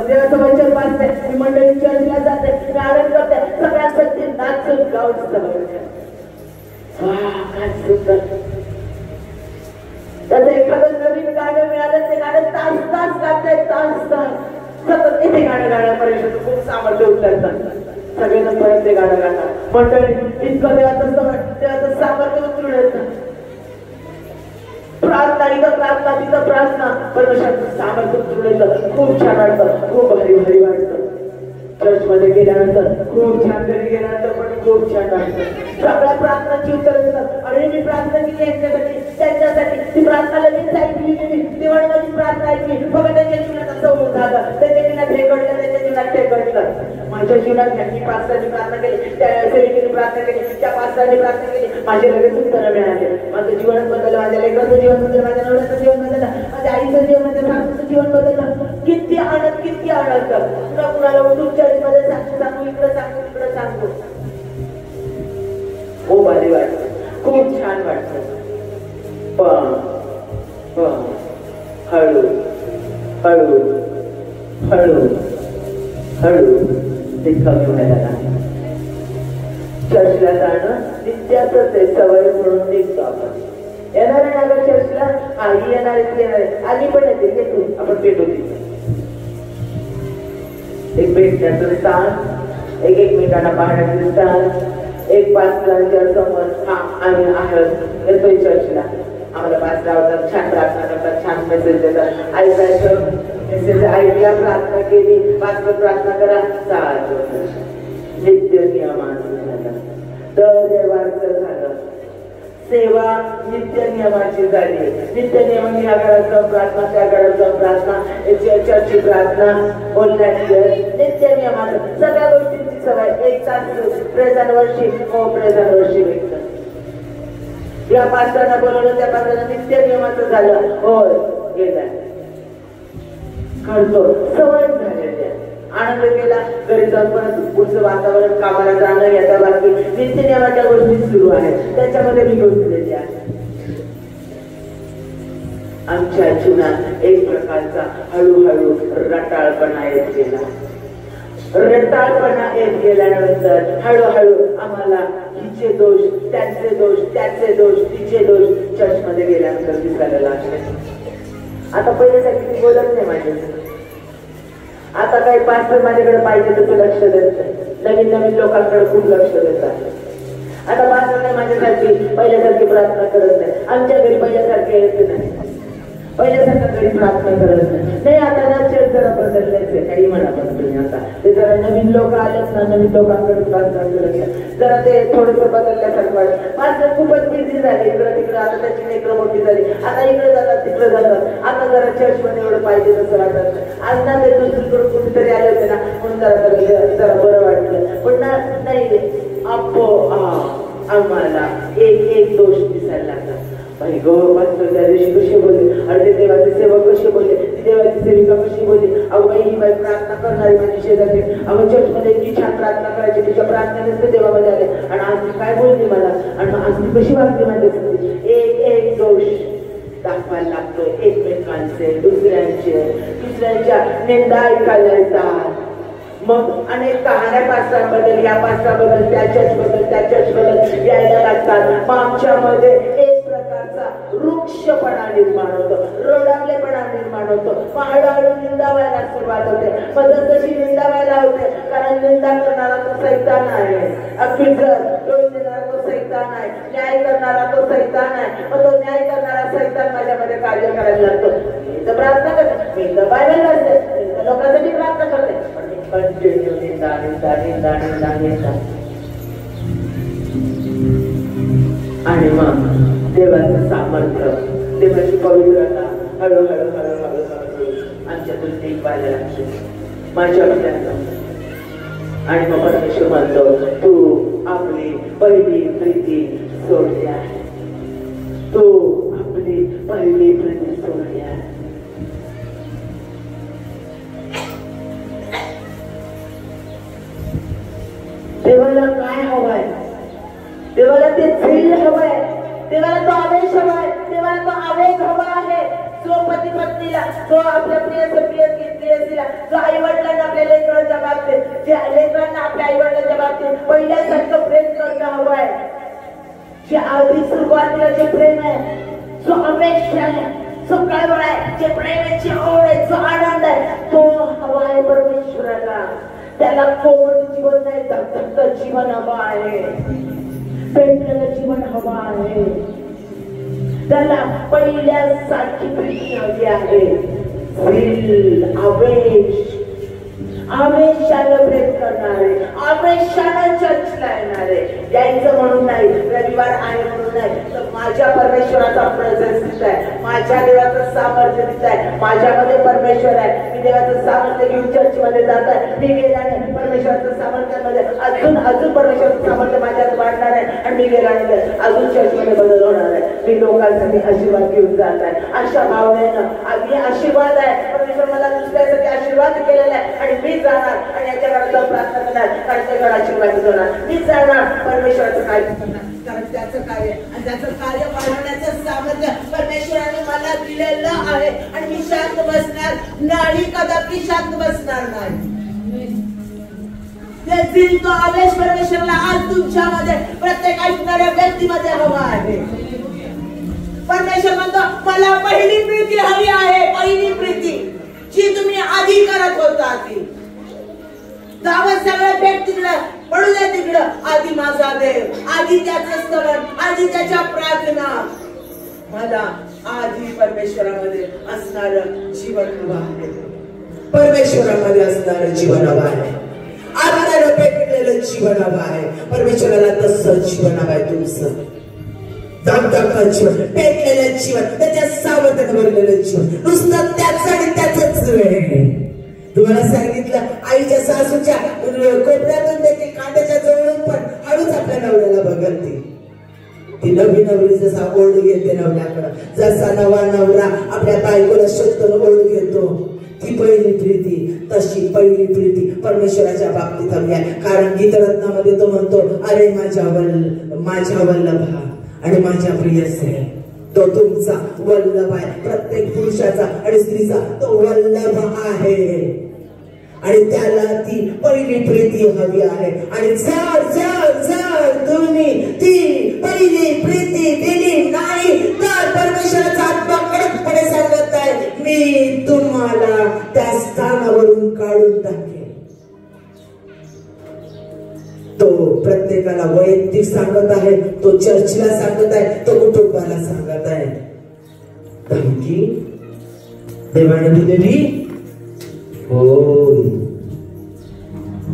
देवाचं वचन वाचते, मी मंडळी चर्चला जाते, मी आनंद करते, सगळ्यांसाठी नाचून गाऊन सगळं. काय सुंदर. त्याचं एखादं नवीन गाणं मिळालं ते गाणं तास तास गाताय, तास तास सतत इथे गाणं गाण्यापर्यंत खूप सामर्थ्य उतरतात. सगळेजण परत ते गाणं गातात. मंडळी इतकं देवाचं सामर्थ्य उतरून येतं. प्रार्थना इथं प्रार्थना तिथं प्रार्थना, परमेश्वराचं सामर्थ्य उतरून येतं. खूप छान वाटतं, खूप भारी भारी वाटतं. चर्च मध्ये गेल्यानंतर खूप छान, घरी गेल्यानंतर पण खूप छान वाटतं. सगळ्या प्रार्थनाची उत्तर देतात. आणि मी प्रार्थना केली यांच्यासाठी त्यांच्यासाठी, ती प्रार्थना लगेच ऐकली गेली, तेव्हा माझी प्रार्थना ऐकली. बघा त्यांच्या जीवनात असं होत झालं, त्यांच्या जीवनात हे घडलं, त्यांच्या जीवनात ते घडलं. माझ्या जीवनात मी पास्टरनी प्रार्थना केली, त्या सेविकेने प्रार्थना केली, त्या पास्टरने प्रार्थना केली, माझे लगेच उत्तर मिळाले. माझं जीवन बदललं, माझ्या लेकराचं जीवन बदललं, माझ्या नवऱ्याचं जीवन बदललं, माझ्या आईचं जीवन, माझ्या सासूचं जीवन बदललं. किती आनंद, किती आनंद. पुन्हा कुणाला उठून चर्चमध्ये सांगू, इकडं सांगू, तिकडं सांगू. खूप भारी वाटतं, खूप छान वाटतं. पण हळू हळू हळू हळू ते कमी व्हायला लागलं. चर्चला जाणं नित्याच आहे, सवय म्हणून निघतो आपण. येणार आहे ना चर्चला, आई येणार आहे, आली पण येते तू, आपण भेटू तिथे. एक भेटण्याचं स्थान, एक एकमेकांना पाहण्याचं स्थान, एक पाच जणांच्या समोर आम्ही आहोत येतोय चर्चला. आम्हाला पाच लावतात, छान प्रार्थना करतात, छान मेसेज देतात. ऐकायचं मेसेज ऐकला, प्रार्थना केली, पाच प्रार्थना करा, चालू नित्य नियमाचं झालं. दर देवाचं झालं. सेवा नित्य नियमाची झाली. नित्य नियमाने या घरात जाऊन प्रार्थना, त्या घरात जाऊन प्रार्थना, चर्चची प्रार्थना, बोलण्याची नित्य नियमाचं सगळ्या गोष्टींची सवय. एक तास प्रेझेंट वर्शिप, हो प्रेझेंट वर्शिप एक तास. या पास्टरना बोलवलं, त्या पास्टरना नित्य नियमाचं झालं, होय गेला करतो, सवय झालेली आहे. आनंद केला, घरी जाऊन परत पुढचं वातावरण, कामाला जाणं, याचा बाकी नित्य नियमाच्या गोष्टी सुरू आहेत, त्याच्यामध्ये मी गुंतलेली आहे. आमच्या जीवनात एक प्रकारचा हळूहळू रटाळपणा येत गेला. रटाळपणा येत गेल्यानंतर हळूहळू आम्हाला हिचे दोष, त्यांचे दोष, त्याचे दोष, तिचे दोष चर्चमध्ये गेल्यानंतर दिसायला लागले. आता पहिल्यासाठी मी बोलत नाही माझ्याकडे. आता काही पास्टर माझ्याकडे पाहिजे तसं लक्ष देत नाही. नवीन नवीन लोकांकडे खूप लक्ष देतात. आता पास्टर नाही माझ्यासारखी पहिल्यासारखी प्रार्थना करत नाही. आमच्या घरी पहिल्यासारखे येत नाही, पहिल्यासारखं घरी प्रार्थना करत नाही. आता ना चर्च जरा बदलल्याचे, काही म्हणा पण तुम्ही. आता ते जरा नवीन लोक आलेत ना, नवीन लोकांकडे प्रार्थना करत जरा ते थोडंसं बदलल्यासारखं वाटतं. पास्टर खूपच बिझी झाले, इकडं तिकडं. आता त्याची लेकरं मोठी झाली, आता इकडे जातात, तिकडे जातात. आता जरा चर्चमध्ये एवढं पाहिजे तसं वाटत नाही. आज ना ते दुसरीकडून कुठेतरी आले होते ना, म्हणून जरा बरं वाटलं. पण नाही आपो आम्हाला एक दोष दिसायला लागला. भाई गो पास्टर त्या दिवशी कशी बोलले, अरे देवाचे सेवक कशी बोलले, ती देवाची सेविका कशी बोलली. अहो बाई ही बाई प्रार्थना करणारी माझी शेजारची, अहो चर्चमध्ये इतकी छान प्रार्थना करायची, तिच्या प्रार्थनेच ते देवामध्ये आले. आणि आज ती काय बोलली मला, आणि आज ती कशी वागली माझ्यासाठी. एक दोष दाखवायला लागतो एकमेकांचे, दुसऱ्यांच्या निंदा ऐकायला येतात. मग अनेक कहाण्या पास्टरांबद्दल, या पास्टरांबद्दल, त्या चर्चबद्दल यायला लागतात. मग आमच्यामध्ये एक प्रकारचा वृक्षपणा निर्माण होतो, रडावलेपणा निर्माण होतो. मग हळूहळू निंदा व्हायला सुरुवात होते. मग जशी निंदा व्हायला होते, कारण निंदा करणारा तो सैतान आहे. अगदीच दोष देणारा तो सैतान आहे, न्याय करणारा तो सैतान आहे. मग तो न्याय करणारा सैतान माझ्यामध्ये कार्य करायला लागतो. मी तर प्रार्थना करते, मी तर बायबल वाचते, मी तर लोकांसाठी प्रार्थना करते, कंटिन्यू निंदा. आणि मग देवाचं सामर्थ्य, देवाची पवित्रता हळूहळू आमच्यातून एक व्हायला लागते माझ्या विचारात. आणि मग परमेश्वर म्हणतो, तू आपली पहिली प्रीती सोडली आहे, तू आपली पहिली प्रीती सोडली आहे. देवाला काय हवंय, देवाला ते झेल हवंय, देवाला तो आवेश हवाय, देवाला तो आवेग हवा आहे. जो पती पत्नीला, जो आपल्या प्रियसीला, जो आई वडिलांना आपल्या लेकरांच्या बाबतीत, जे लेकरांना आपल्या आई वडिलांच्या बाबतीत पहिल्यासारखं प्रेम करणं हवंय. जे आधी सुरुवातीला जे प्रेम आहे, जो अपेक्षा आहे, जो कळवळ आहे, जे प्रेमाची ओढ आहे, जो आनंद आहे, तो हवा आहे परमेश्वराला. त्याला कोमट जीवन नाही, धगधगत जीवन हवं आहे, पेटलेलं जीवन हवं आहे. त्याला पहिल्यासारखी प्रीती हवी आहे. आवेशानं प्रेम करणारे, आवेशानं चर्चला येणारे. यायचं म्हणून नाही, रविवार आहे म्हणून नाही, तर माझ्या परमेश्वराचा प्रेझेन्स तिथं आहे, माझ्या देवाचं सामर्थ्य तिथं आहे, माझ्यामध्ये परमेश्वर आहे. मी देवाचं सामर्थ्य घेऊन चर्चमध्ये जात आहे. मी गेल्याने परमेश्वराचं सामर्थ्यामध्ये अजून परमेश्वराचं सामर्थ्य माझ्यात वाढणार आहे. आणि मी गेल्यानंतर अजून चर्चमध्ये बदल होणार आहे. मी लोकांसाठी आशीर्वाद घेऊन जात आहे. अशा भावनेनं मी आशीर्वाद आहे, परमेश्वर मला दुसऱ्यासाठी आशीर्वाद केलेला आहे. आणि मी जाणार आणि याच्या घरात प्रार्थना करणार, कारण त्या घरात आशीर्वाद होणार. मी जाणार, परमेश्वराचं कार्य करणार, कारण त्याचं कार्य आणि त्याचं कार्य वाढवण्याचं सामर्थ्य परमेश्वराने मला दिलेलं आहे. आणि मी शांत बसणार नाही, कदापि शांत बसणार नाही. तो आवेश परमेश्वराला आज तुमच्यामध्ये, प्रत्येक ऐकणाऱ्या व्यक्तीमध्ये हवा आहे. परमेश्वर म्हणतो, मला पहिली प्रीती हवी आहे, पहिली प्रीती जी तुम्ही आधी करत होता ती. जावं सगळं भेट तिकडं, पडू द्या तिकडं. आधी माझा देव, आधी त्याचं स्तवन, आधी त्याच्या प्रार्थना. मला आधी परमेश्वरामध्ये असणारं जीवन हवं आहे. परमेश्वरामध्ये असणारं जीवन हवं आहे. आत्म्यानं पेटलेलं जीवन हवं आहे. परमेश्वराला तसं जीवन हवं आहे. तुमचं दगदगतं जीवन, पेटलेलं जीवन, त्याच्या सावधान भरलेलं जीवन, नुसतं त्याच आणि त्याच वेळ. तुम्हाला सांगितलं आईच्या सासूच्या कोपऱ्यातून देखील कांद्याच्या जवळून पण हळूच आपल्या नवऱ्याला बघते. ती नवी नवरी जसा ओढ घेते नवऱ्याकडं, जसा नवा नवरा आपल्या बायकोला शक्तीनं ओढ घेतो, ती पहिली प्रीती, तशी पहिली प्रीती परमेश्वराच्या बाबतीत हवी आहे. कारण गीतरत्नामध्ये तो म्हणतो, अरे माझ्या वल्लभा आणि माझ्या प्रियसे, तो तुमचा वल्लभ आहे. प्रत्येक पुरुषाचा आणि स्त्रीचा तो वल्लभ आहे आणि त्याला ती पहिली प्रीती हवी आहे. आणि जर जर जर तुम्ही ती पहिली प्रीती दिली नाही तर परमेश्वराचा आत्मा कडकपणे सांगत आहे, मी तुम्हाला त्या स्थानावरून काढून टाकेन. तो प्रत्येकाला वैयक्तिक सांगत आहे, तो चर्चला सांगत आहे, तो कुटुंबाला सांगत आहे. धमकी देवाने दिलेली, हो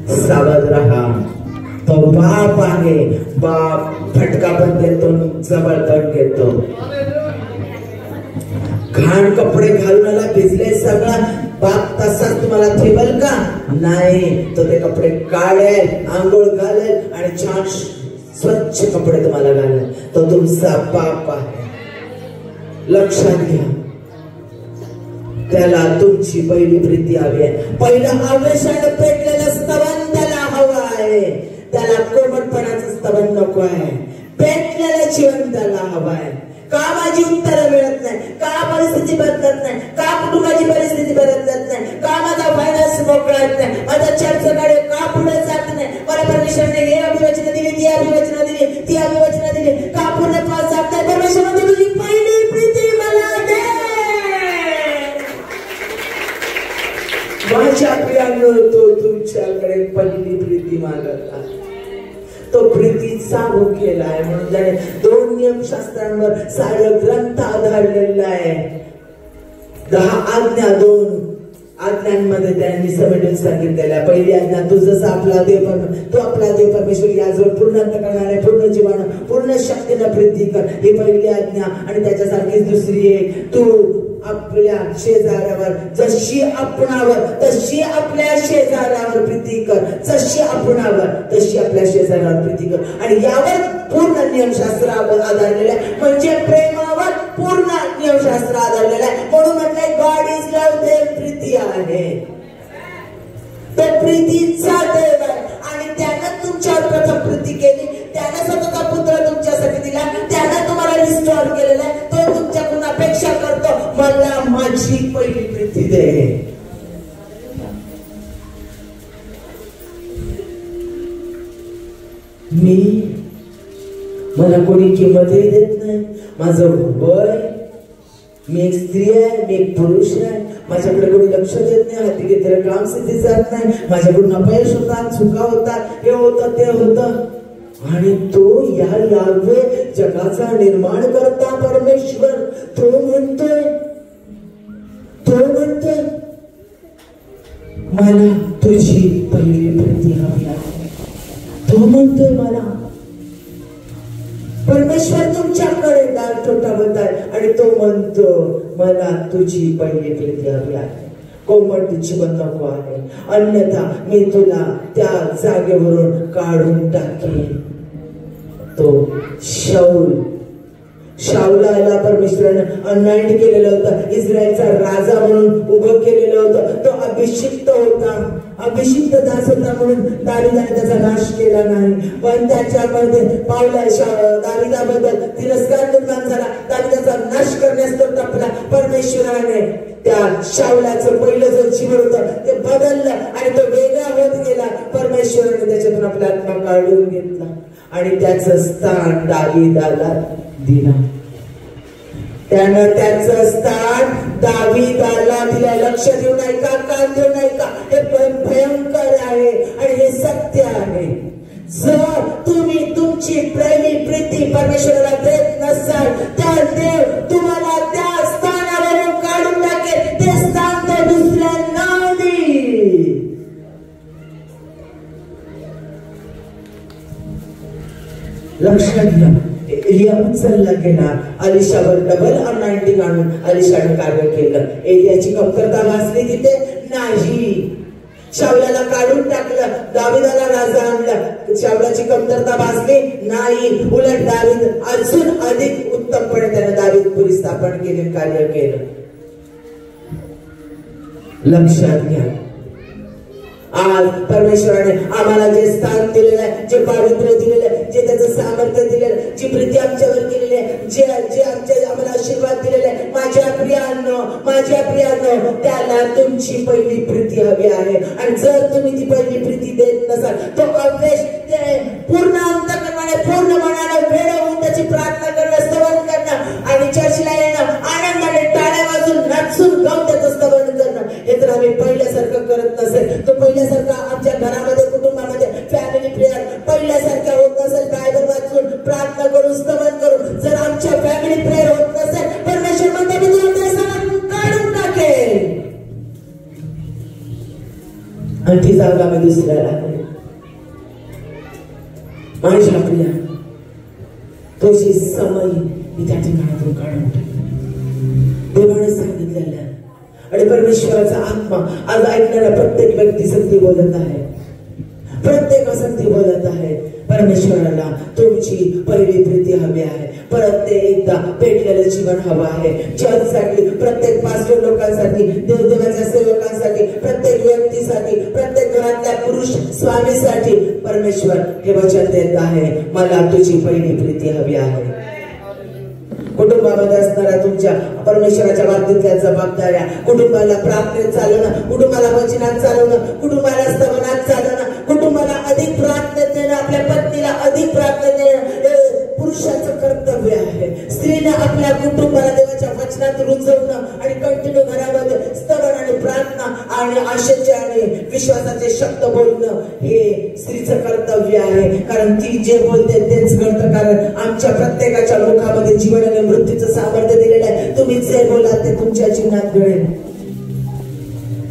सावध रहा. तो बाप आहे, बाप फटका पण देतो, जवळ पण घेतो. घाण कपडे घालून आला, भिजले सगळा, बाप तसाच तुम्हाला ठेवल का? नाही, तो ते कपडे काढेल, आंघोळ घालेल आणि छान स्वच्छ कपडे तुम्हाला घालेल. तो तुमचा बाप आहे. लक्षात घ्या, त्याला तुमची पहिली प्रीती हवी आहे. पहिलं आवेशाने पेटलेलं स्तवन त्याला हवं आहे. त्याला कोमटपणाचं स्तवन नको आहे. पेटलेलं जीवन त्याला हवं आहे. का माझी उत्तरं मिळत नाही? का परिस्थिती बदलत नाही? का कुटुंबाची परिस्थिती बदलत नाही? का माझा फायनान्स मोकळत नाही? माझा चर्चकडे का पुढे जात नाही? मला परमेश्वरने हे अभिवचनं दिली, ती अभिवचनं दिली, ती अभिवचनं दिली, का पूर्णत्वास जात नाही? परमेश्वराने तुझी पहिली प्रीती मला दे. माझ्या प्रियांनो, तो तुमच्याकडे पहिली प्रीती मागत आहे. तो प्रीतीचा भूकेला आहे. म्हणून त्याने 2 नियमशास्त्रांवर सारं ग्रंथ आधारलेला आहे. 10 आज्ञा 2 आज्ञांमध्ये त्यांनी समेटून सांगितलेल्या. पहिली आज्ञा, तू जसा आपला देव, तू आपला देव परमेश्वर याजवळ पूर्ण अंतःकरणाने, पूर्ण जीवानं, पूर्ण शक्तीनं प्रीती कर. ही पहिली आज्ञा. आणि त्याच्यासारखीच दुसरी आहे, तू आपल्या शेजाऱ्यावर जशी आपणावर तशी आपल्या शेजाऱ्यावर प्रीती कर. जशी आपणावर तशी आपल्या शेजाऱ्यावर प्रीती कर. आणि यावर पूर्ण नियमशास्त्र आधारलेलं आहे. म्हणजे प्रेमावर पूर्ण नियमशास्त्र आधारलेलं आहे. म्हणून म्हटलंय गॉड इज लव्ह, देव प्रीती आहे. तो प्रीतीचा देव आहे. आणि त्यानं तुमच्यावर प्रथम प्रीती केली. त्यानं स्वतःचा पुत्र तुमच्यासाठी दिला. त्यानं तुम्हाला रिस्टोर केलेला आहे. तो तुमच्याकडून अपेक्षा करतो, मला माझी पहिली प्रीती दे. मला कोणी किंमतही देत नाही. माझं वय, मी एक स्त्री आहे, मी एक पुरुष आहे, माझ्याकडे कोणी लक्ष देत नाही. हाती घेतलेलं काम सिद्धी जात नाही. माझ्याकडून अपयश होतात, चुका होतात, हे होतं ते होतं. आणि तो यावे जगाचा निर्माण करता परमेश्वर तो म्हणतोय मला तुझी पहिली प्रीती हवी आहे. तो म्हणतोय मला परमेश्वर तुमच्याकडे दार ठोठावत आहे आणि तो म्हणतो मला तुझी पहिली प्रीती हवी आहे. कोमट जीवन नको आहे, अन्यथा मी तुला त्या जागेवरून काढून टाकेन. तो शाऊलाला परमेश्वरानं अनॉइंट केलेलं होतं, इस्रायलचा राजा म्हणून उभं केलेलं होतं. तो अभिषिक्त होता, अभिषिक्त दास होता म्हणून दाविदाने त्याचा नाश केला नाही. पण त्याच्यामध्ये दाविदाबद्दल तिरस्कार निर्माण झाला. दाविदाचा नाश करण्यास तो टपला. परमेश्वराने त्या शाऊलाचं पहिलं जो जीवन होतं ते बदललं आणि तो वेगळा होत गेला. परमेश्वराने त्याच्यातून आपला आत्मा काढून घेतला आणि त्याचं स्थान दाविदाला दिला. त्यानं त्याचं स्थान दाविदाला दिला. लक्ष देऊन ऐका, कान देऊन ऐका, हे भयंकर आहे आणि हे सत्य आहे. जर तुम्ही तुमची पहिली प्रीती परमेश्वराला देत नसाल तर देव लक्षात घ्या, एलिया उचलला गेला, अलिशावर डबल अनाइंटिंग आणून अलिशाने कार्य केलं. एलियाची कमतरता भासली तिथे नाही. शाऊलाला काढून टाकलं, दाविदाला राजा आणलं, शाऊलाची कमतरता भासली नाही. उलट दावीद अजून अधिक उत्तमपणे त्याने दावीदपुरी स्थापन केले, कार्य केलं. लक्षात घ्या, आज परमेश्वराने आम्हाला जे स्थान दिलेलं आहे, जे पावित्र्य दिलेलं आहे, जे त्याचं सामर्थ्य दिलेलं आहे, जी प्रीती आमच्यावर केलेली आहे, जे आम्हाला आशीर्वाद दिलेले आहे, माझ्या प्रियांनो त्याला तुमची पहिली प्रीती हवी आहे. आणि जर तुम्ही ती पहिली प्रीती देत नसाल, तो अवलेश ते पूर्ण अंतःकरणाने, पूर्ण मनाने वेळ होऊन त्याची प्रार्थना करणं, स्तवन करणं आणि चर्चला येणं, आनंदाने टाळ्या वाजून नाचून गाऊन त्याचं स्तवन करणं, हे जर आम्ही पहिल्यासारखं करत नसेल, तो पहिल्यासारखा आमच्या घरामध्ये, कुटुंबामध्ये फॅमिली प्रेयर पहिल्यासारख्या होत नसेल, बायबल वाचून प्रार्थना करून स्तवन करून जर आमच्या फॅमिली प्रेयर होत नसेल, परमेश्वर म्हणते मी तुला त्या सणातून काढून टाकेल. आणि ती जागा मी दुसऱ्याला करेन. माझ्या प्रिया, तुझी समय मी त्या ठिकाणातून काढून टाकेन. देवाने सांगितलेलं. आणि परमेश्वराचा आत्मा आज ऐकणाऱ्या प्रत्येक व्यक्तीसाठी बोलत आहे, प्रत्येकासाठी बोलत आहे. परमेश्वराला तुमची पहिली प्रीती हवी आहे. परत ते एकदा पेटलेलं जीवन हवं आहे. चर्चसाठी, प्रत्येक पास्टर लोकांसाठी, देवदेवाच्या सेवकांसाठी, प्रत्येक व्यक्तीसाठी, प्रत्येक घरातल्या पुरुष स्वामीसाठी परमेश्वर हे वचन देत आहे, मला तुझी पहिली प्रीती हवी आहे. कुटुंबामध्ये असणाऱ्या तुमच्या परमेश्वराच्या बाबतीतल्या जबाबदाऱ्या, कुटुंबाला प्रार्थनेत चालवणं, कुटुंबाला वचनात चालवणं, कुटुंबाला स्तवनात चालवणं, कुटुंबाला अधिक प्रार्थनेत देणं, आपल्या पत्नीला अधिक प्रार्थनेत देणं पुरुषाचं कर्तव्य आहे. स्त्रीने आपल्या कुटुंबाला देवाच्या वचनात रुजवणं आणि कंटिन्यू घरामध्ये स्तवन आणि प्रार्थना आणि आशेचे आणि विश्वासाचे शब्द बोलणं हे स्त्रीचं कर्तव्य आहे. कारण ती जे बोलते तेच घडतं. कारण आमच्या प्रत्येकाच्या मुखामध्ये जीवन आणि मृत्यूचं सामर्थ्य दिलेलं आहे. तुम्ही जे बोला ते तुमच्या जीवनात घडेल.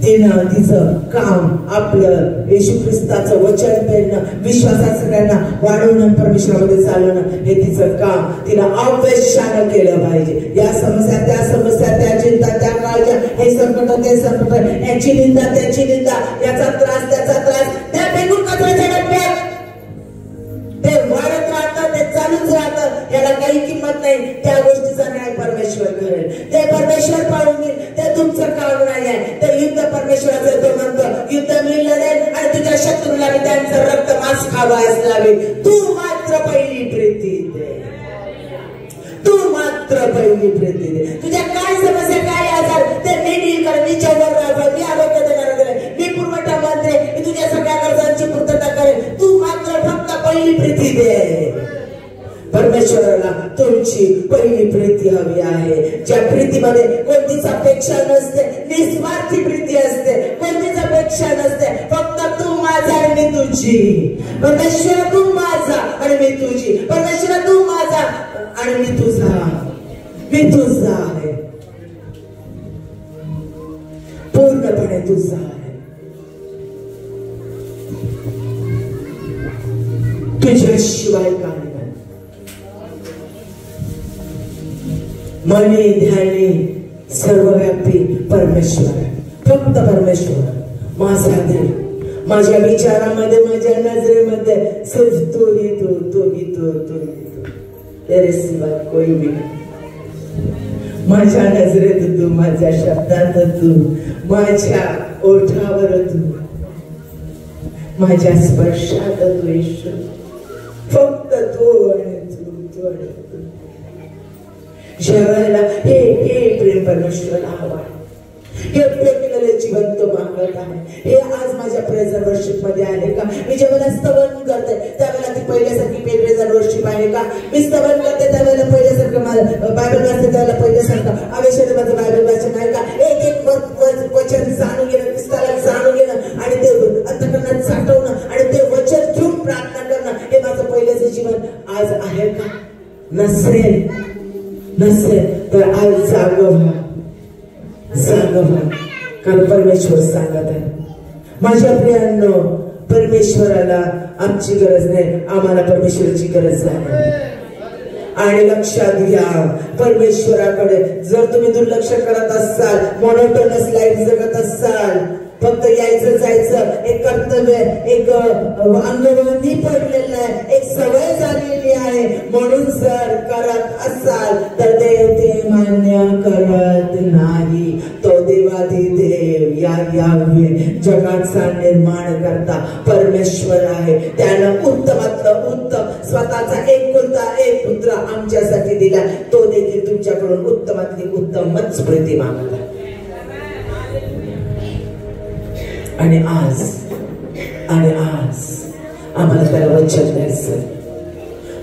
तिनं तिचं काम आपलं येशू ख्रिस्ताचं वचन पेरणं, विश्वासाचं करणं, वाढवणं, परमेश्वरामध्ये चालवणं हे तिचं काम तिनं अवश्यानं केलं पाहिजे. या समस्या, त्या समस्या, त्या चिंता, त्या काळज्या, हे संकट, ते संकट, याची निंदा, त्याची निंदा, याचा त्रास, त्याचा त्रास, त्या फेकून कचऱ्याच्या डब्यात ते वाढत राहतं, ते चालूच राहतं. याला काही किंमत नाही. त्या गोष्टीचा न्याय परमेश्वर करेल. ते परमेश्वर पाळून घेईल. ते तुमचं काम नाही आहे. ते युद्ध परमेश्वराचं. तो म्हणतो युद्ध मी लढेल आणि तुझ्या शत्रूला मी त्यांचं रक्त मांस खावायच लावेल. तू मात्र पहिली प्रीती दे. तू मात्र पहिली प्रीती दे. तुझ्या काय समस्या, काय आजार ते मी डील कर. मी जवळ राहा, मी आरोग्य देणार आहे, मी पुरवठा मंत्री, मी तुझ्या सगळ्या गरजांची पूर्तता करेल. तू मात्र फक्त पहिली प्रीती दे. परमेश्वराला तुमची पहिली प्रीती हवी आहे. ज्या प्रीतीमध्ये कोणतीच अपेक्षा नसते, निस्वार्थी प्रीती असते. कोणतीच अपेक्षा नसते, फक्त तू माझा आणि मी तुझी. परमेश्वर तू माझा आणि मी तुझी. परमेश्वर तू माझा आणि मी तुझा. मी तुझा आहे, पूर्णपणे तुझा आहे. तुझ्याशिवाय काय नाही. मनी ध्यानी सर्वव्यापी परमेश्वर, फक्त परमेश्वर. माझा देव, माझ्या विचारामध्ये, माझ्या नजरेमध्ये सिर्फ तू ही तू, तू ही तू, तू ही तू. तेरे सिवा कोई भी नहीं. माझ्या नजरेत तू, माझ्या शब्दात तू, माझ्या ओठावर तू, माझ्या स्पर्शात तू. ईश्वर फक्त तू आणि तू, तू आणि तू. जेवायला हे प्रेम परमेश्वराला हवं आहे. हे पेटलेले जीवन तो मागत आहे. हे आज माझ्या प्रेझ वर्शिप मध्ये आहे का? मी जेव्हा स्तवन करते त्यावेळेला ती पहिल्यासारखी प्रेझ वर्शिप आहे का? मी स्तवन करते त्यावेळेला पहिल्यासारखं बायबल वाचते त्यावेळेला पहिल्यासारखं आवेशाने माझं बायबल वाचन आहे का? एक एक वचन जाणून घेणं, क्रिस्ताला जाणून घेणं आणि ते अंतःकरणात साठवणं आणि ते वचन घेऊन प्रार्थना करणं हे माझं पहिल्याचं जीवन आज आहे का? नसेल तर आज जागं व्हा. कारण परमेश्वर सांगत आहे, माझ्या प्रियांनो, परमेश्वराला आमची गरज नाही, आम्हाला परमेश्वराची गरज आहे. आणि लक्षात घ्या, परमेश्वराकडे जर तुम्ही दुर्लक्ष करत असाल, मोनोटोनस लाईफ जगत असाल, फक्त यायचं जायचं एक कर्तव्य, एक अंगवळणी पडलेलं आहे, एक सवय झालेली आहे, म्हणून जर करत असाल तर देव ते मान्य करत नाही. तो देवाधिदेव यावे जगाचा निर्माण करता परमेश्वर आहे. त्यानं उत्तमातलं उत्तम स्वतःचा एकुलता एक पुत्र आमच्यासाठी दिला. तो देखील तुमच्याकडून उत्तमातली उत्तमच प्रीती मागला. आणि आज आम्हाला त्याला वचन द्यायचं.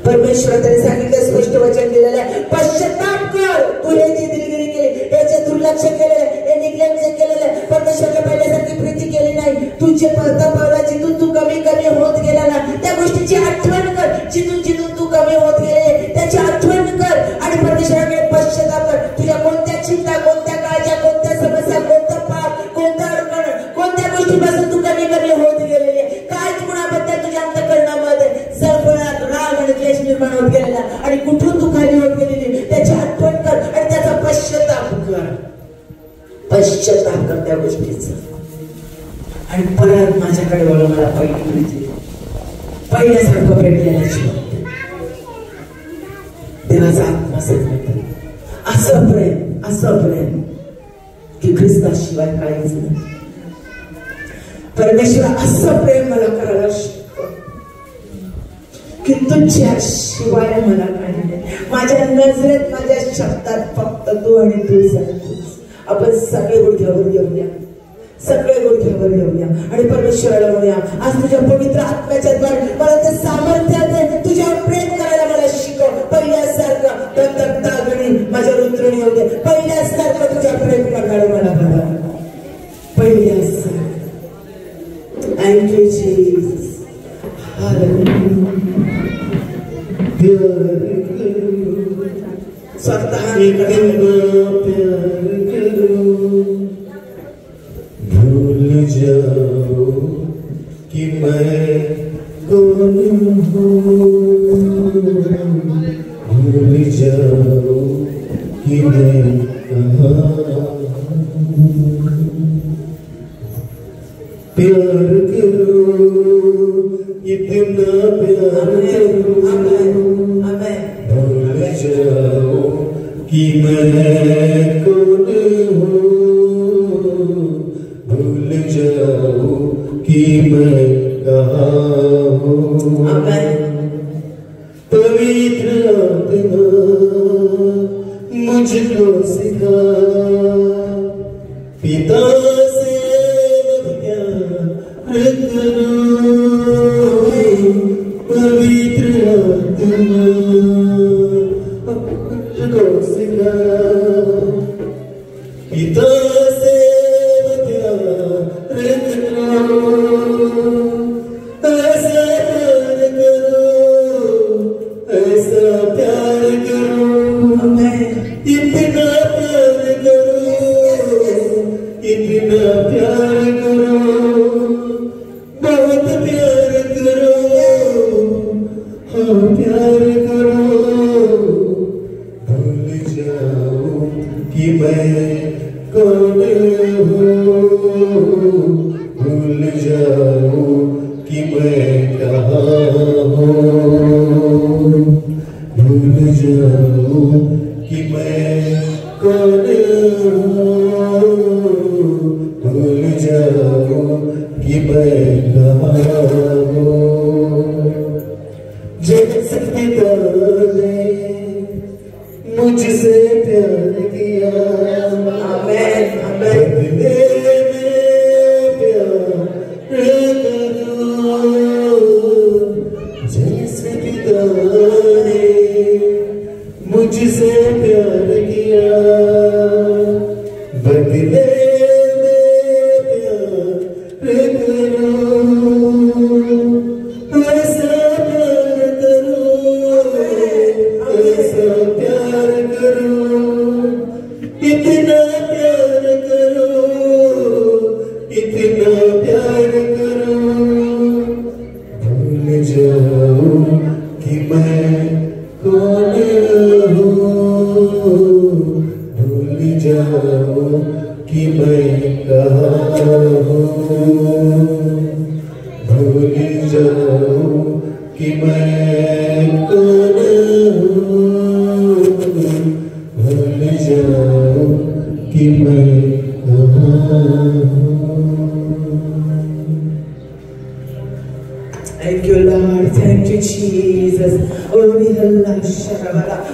परमेश्वर त्याने सांगितलं, स्पष्ट वचन दिलेलं आहे, पश्चाताप कर. तू हे जे दिलगिरी केली, याचे दुर्लक्ष केलेलं, हे निग्लेक्ट केलेलं, परमेश्वरने पहिल्यासारखी प्रीती केली नाही. तुझे पावला जिथून तू कमी होत गेला ना, त्या गोष्टीची आठवण कर. जिथून तू कमी होत गेले त्याची आठवण कर आणि परमेश्वराकडे पश्चाताप कर. तुझ्या कोणत्या चिंता, कोणत्या काळज्या, कोणत्या समस्या, कोणतं पाप, कोणता अडचण, कोणत्या गोष्टीपासून तू कमी होत गेलेली, काय गुणाबद्दल तुझ्या अंतःकरणामध्ये सर्वनात राग आणि द्वेष निर्माण होत गेलेला आणि कुठून तू खाली होत गेलेली त्याची आठवण कर आणि त्याचा पश्चाताप कर त्या गोष्टीचा. आणि परत माझ्याकडे बघा, मला पहिल्यासारखं भेटलेलं जीवन, देवाचा आत्मा सांगतो, असं प्रेम की ख्रिस्ताशिवाय काहीच नाही. परमेश्वर असं प्रेम मला करायला शिकव की तुझ्याशिवाय मला काही नाही. माझ्या नजरेत, माझ्या शब्दात फक्त तू आणि तू सांगतोस. आपण सगळे गुडघ्यावर घेऊया आणि परमेश्वराला म्हणूया, आज तुझ्या पवित्र आत्म्याच्या द्वारे मला ते सामर्थ्य दे. तुझ्यावर प्रेम करायला मला शिकव. पहिल्यासारखं दत्तकतागणी माझ्या रुद्रणी होते, पहिल्यासारखं तुझ्या प्रेम करणारे मला बघा, पहिल्यासारखं. Thank you, Jesus. Hallelujah. स्वतःने प्यार करो, भूल जाओ कि मैं कौन हूँ, भूल जाओ कि मैं कहाँ हूँ. प्यार करो, इतना प्यार करो, भूल जाओ कि मैं कौन हूँ, भूल जाओ कि मैं कहाँ हूँ. पवित्र आत्मा मुझको सिखा, पिता से करो, पवित्र आत्मा मुझको सिखा, पिता से प्यार करो, ऐसा प्यार करो, ऐसा प्यार करो, इतना प्यार करो, इतना प्यार करो, बहुत प्यार करो, हाँ प्यार करो. भूल जाओ कि मैं कौन हूँ, भूल जाओ कि मैं कहाँ हूँ, भूल जाओ कि मैं कौन हूँ, भूल जाओ कि मैं कहाँ हूँ. जैसे पिता ने मुझसे प्यार किया, बदले में प्यार करो. जैसे पिता ने मुझसे प्यार किया, जाऊं कि मैं कौन हूँ, भूल जाऊं कि मैं कहाँ हूँ। Thank you, Lord. Thank you, Jesus.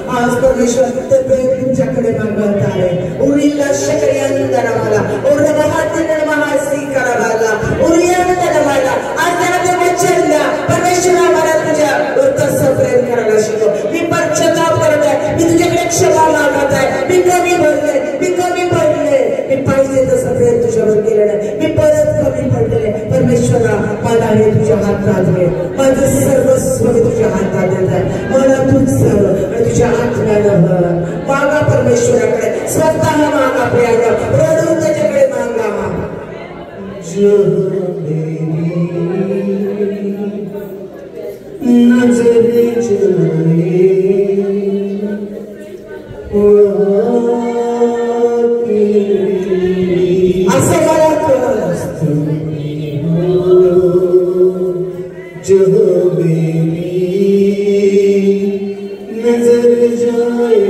आज परमेश्वर ते प्रेम तुमच्याकडे मागत आहे. उरीला शकरियांदर मला और महातिन महासी करावाला उरियांदर मला आज त्याला ते वचन द्या. परमेश्वर आम्हाला तुझ्या तसं प्रेम करायला शिकव. मी पश्चाताप करत आहे. मी तुझ्याकडे क्षमा मागत आहे. मी कमी पडले. मी पाहिजे तसं प्रेम तुझ्यावर केलं नाही. मी परत कमी पडले. परमेश्वरा मला हे तुझ्या हातात घे. माझं सर्वस्व मी तुझ्या हातात देत आहे. मला तूच सर्व आणि तुझ्या आत्म्यानं भर. मागा परमेश्वराकडे, स्वतः मागा प्रियानं, रडून त्याच्याकडे मागा. नजर जाए असं मला कर. जो मेरी नजर जाए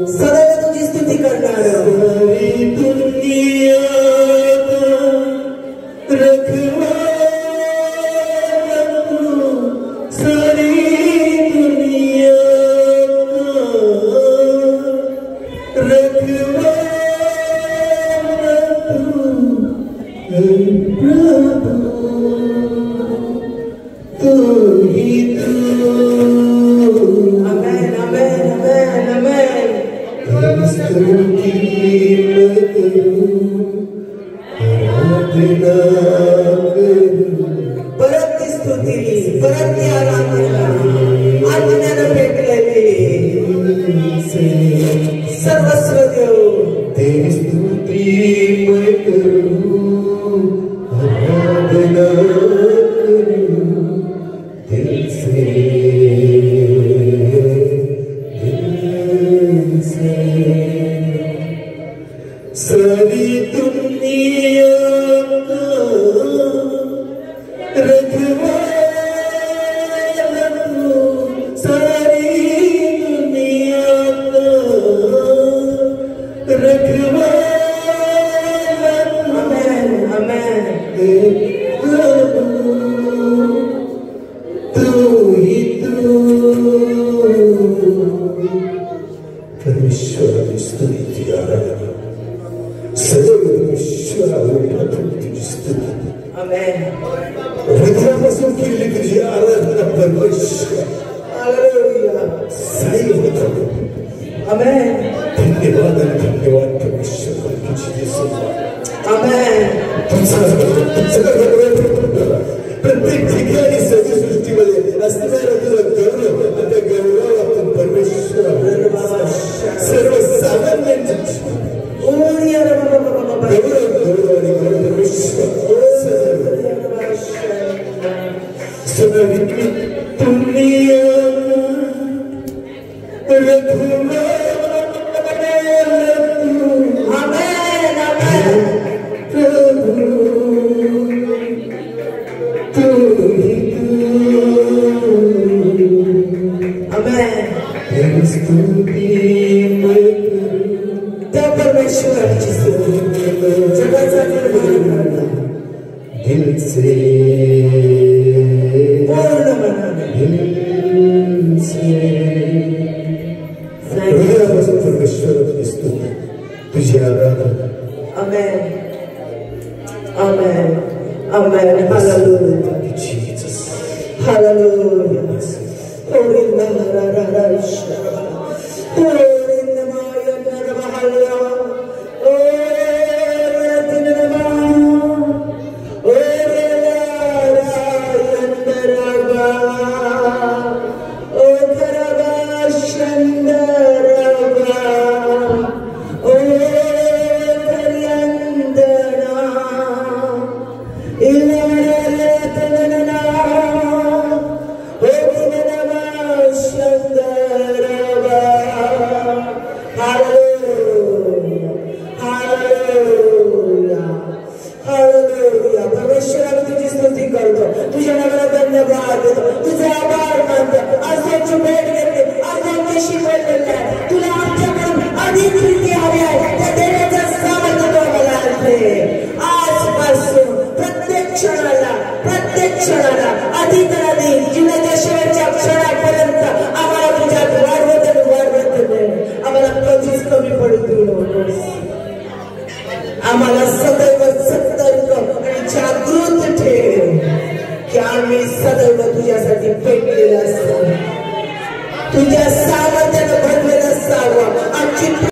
सदैव तुझी स्तुती करणार. सारी दुनिया रखवा सारी दुनिया रखवा तू ही तू. आमेन, आमेन, आमेन, आमेन. परत ती स्तुती, परत ती आराधना आज्ञानं भेटलेली सर्वस्व देव. तेरी स्तुति मैं करूं, आराधना करूं दिल से, दिल से. सारी दुनिया का रखवाला तू, सारी दुनिया का रखवाला तू. आमेन, आमेन. तू ही तू. परमेश्वराने स्तुती आराधना सदैव परमेश्वराला तुझी स्तुती. आमेन. हृदयापासून केली तुझी आराधना परमेश्वर. हालेलुया. सदैव करू. आमेन, धन्यवाद आणि धन्यवाद परमेश्वर तुझी स्तुती. आमेन. प्रत्येक ठिकाणी सृष्टीमध्ये असणारा तुझा गौरव आता गौरव आपण परमेश्वर सर्वसामान्यांच्या गौरव आणि गौरव परमेश्वर सगळी दुनिया रखवा. आमेन, आमेन. त्या परमेश्वराची स्तुती जगाचा निर्माण दिल से, पूर्ण मनाने. दिल से. हृदयापासून परमेश्वराची स्तुती तुझी आराधना. Amen, amen, amen. Hallelujah, Jesus. Hallelujah. ओरिंदा रा रा रा ईश्वर. ओरिंदा माया नरवा हल्ला. ओरिंदा मा. ओरिंदा रा यंदरवा. ओधरवा शंदरवा. Shanda Rava क्षणाला अधिक जीवनाच्या शेवटच्या क्षणापर्यंत आम्हाला तुझ्यात वाढवत आम्हाला कधीच कमी पडू देऊ नकोस. आम्हाला सदैव सतर्क आणि जागृत ठेव की आम्ही सदैव तुझ्यासाठी पेटलेलं असावं, तुझ्या सामर्थ्यानं भरलेलं असावं. आमची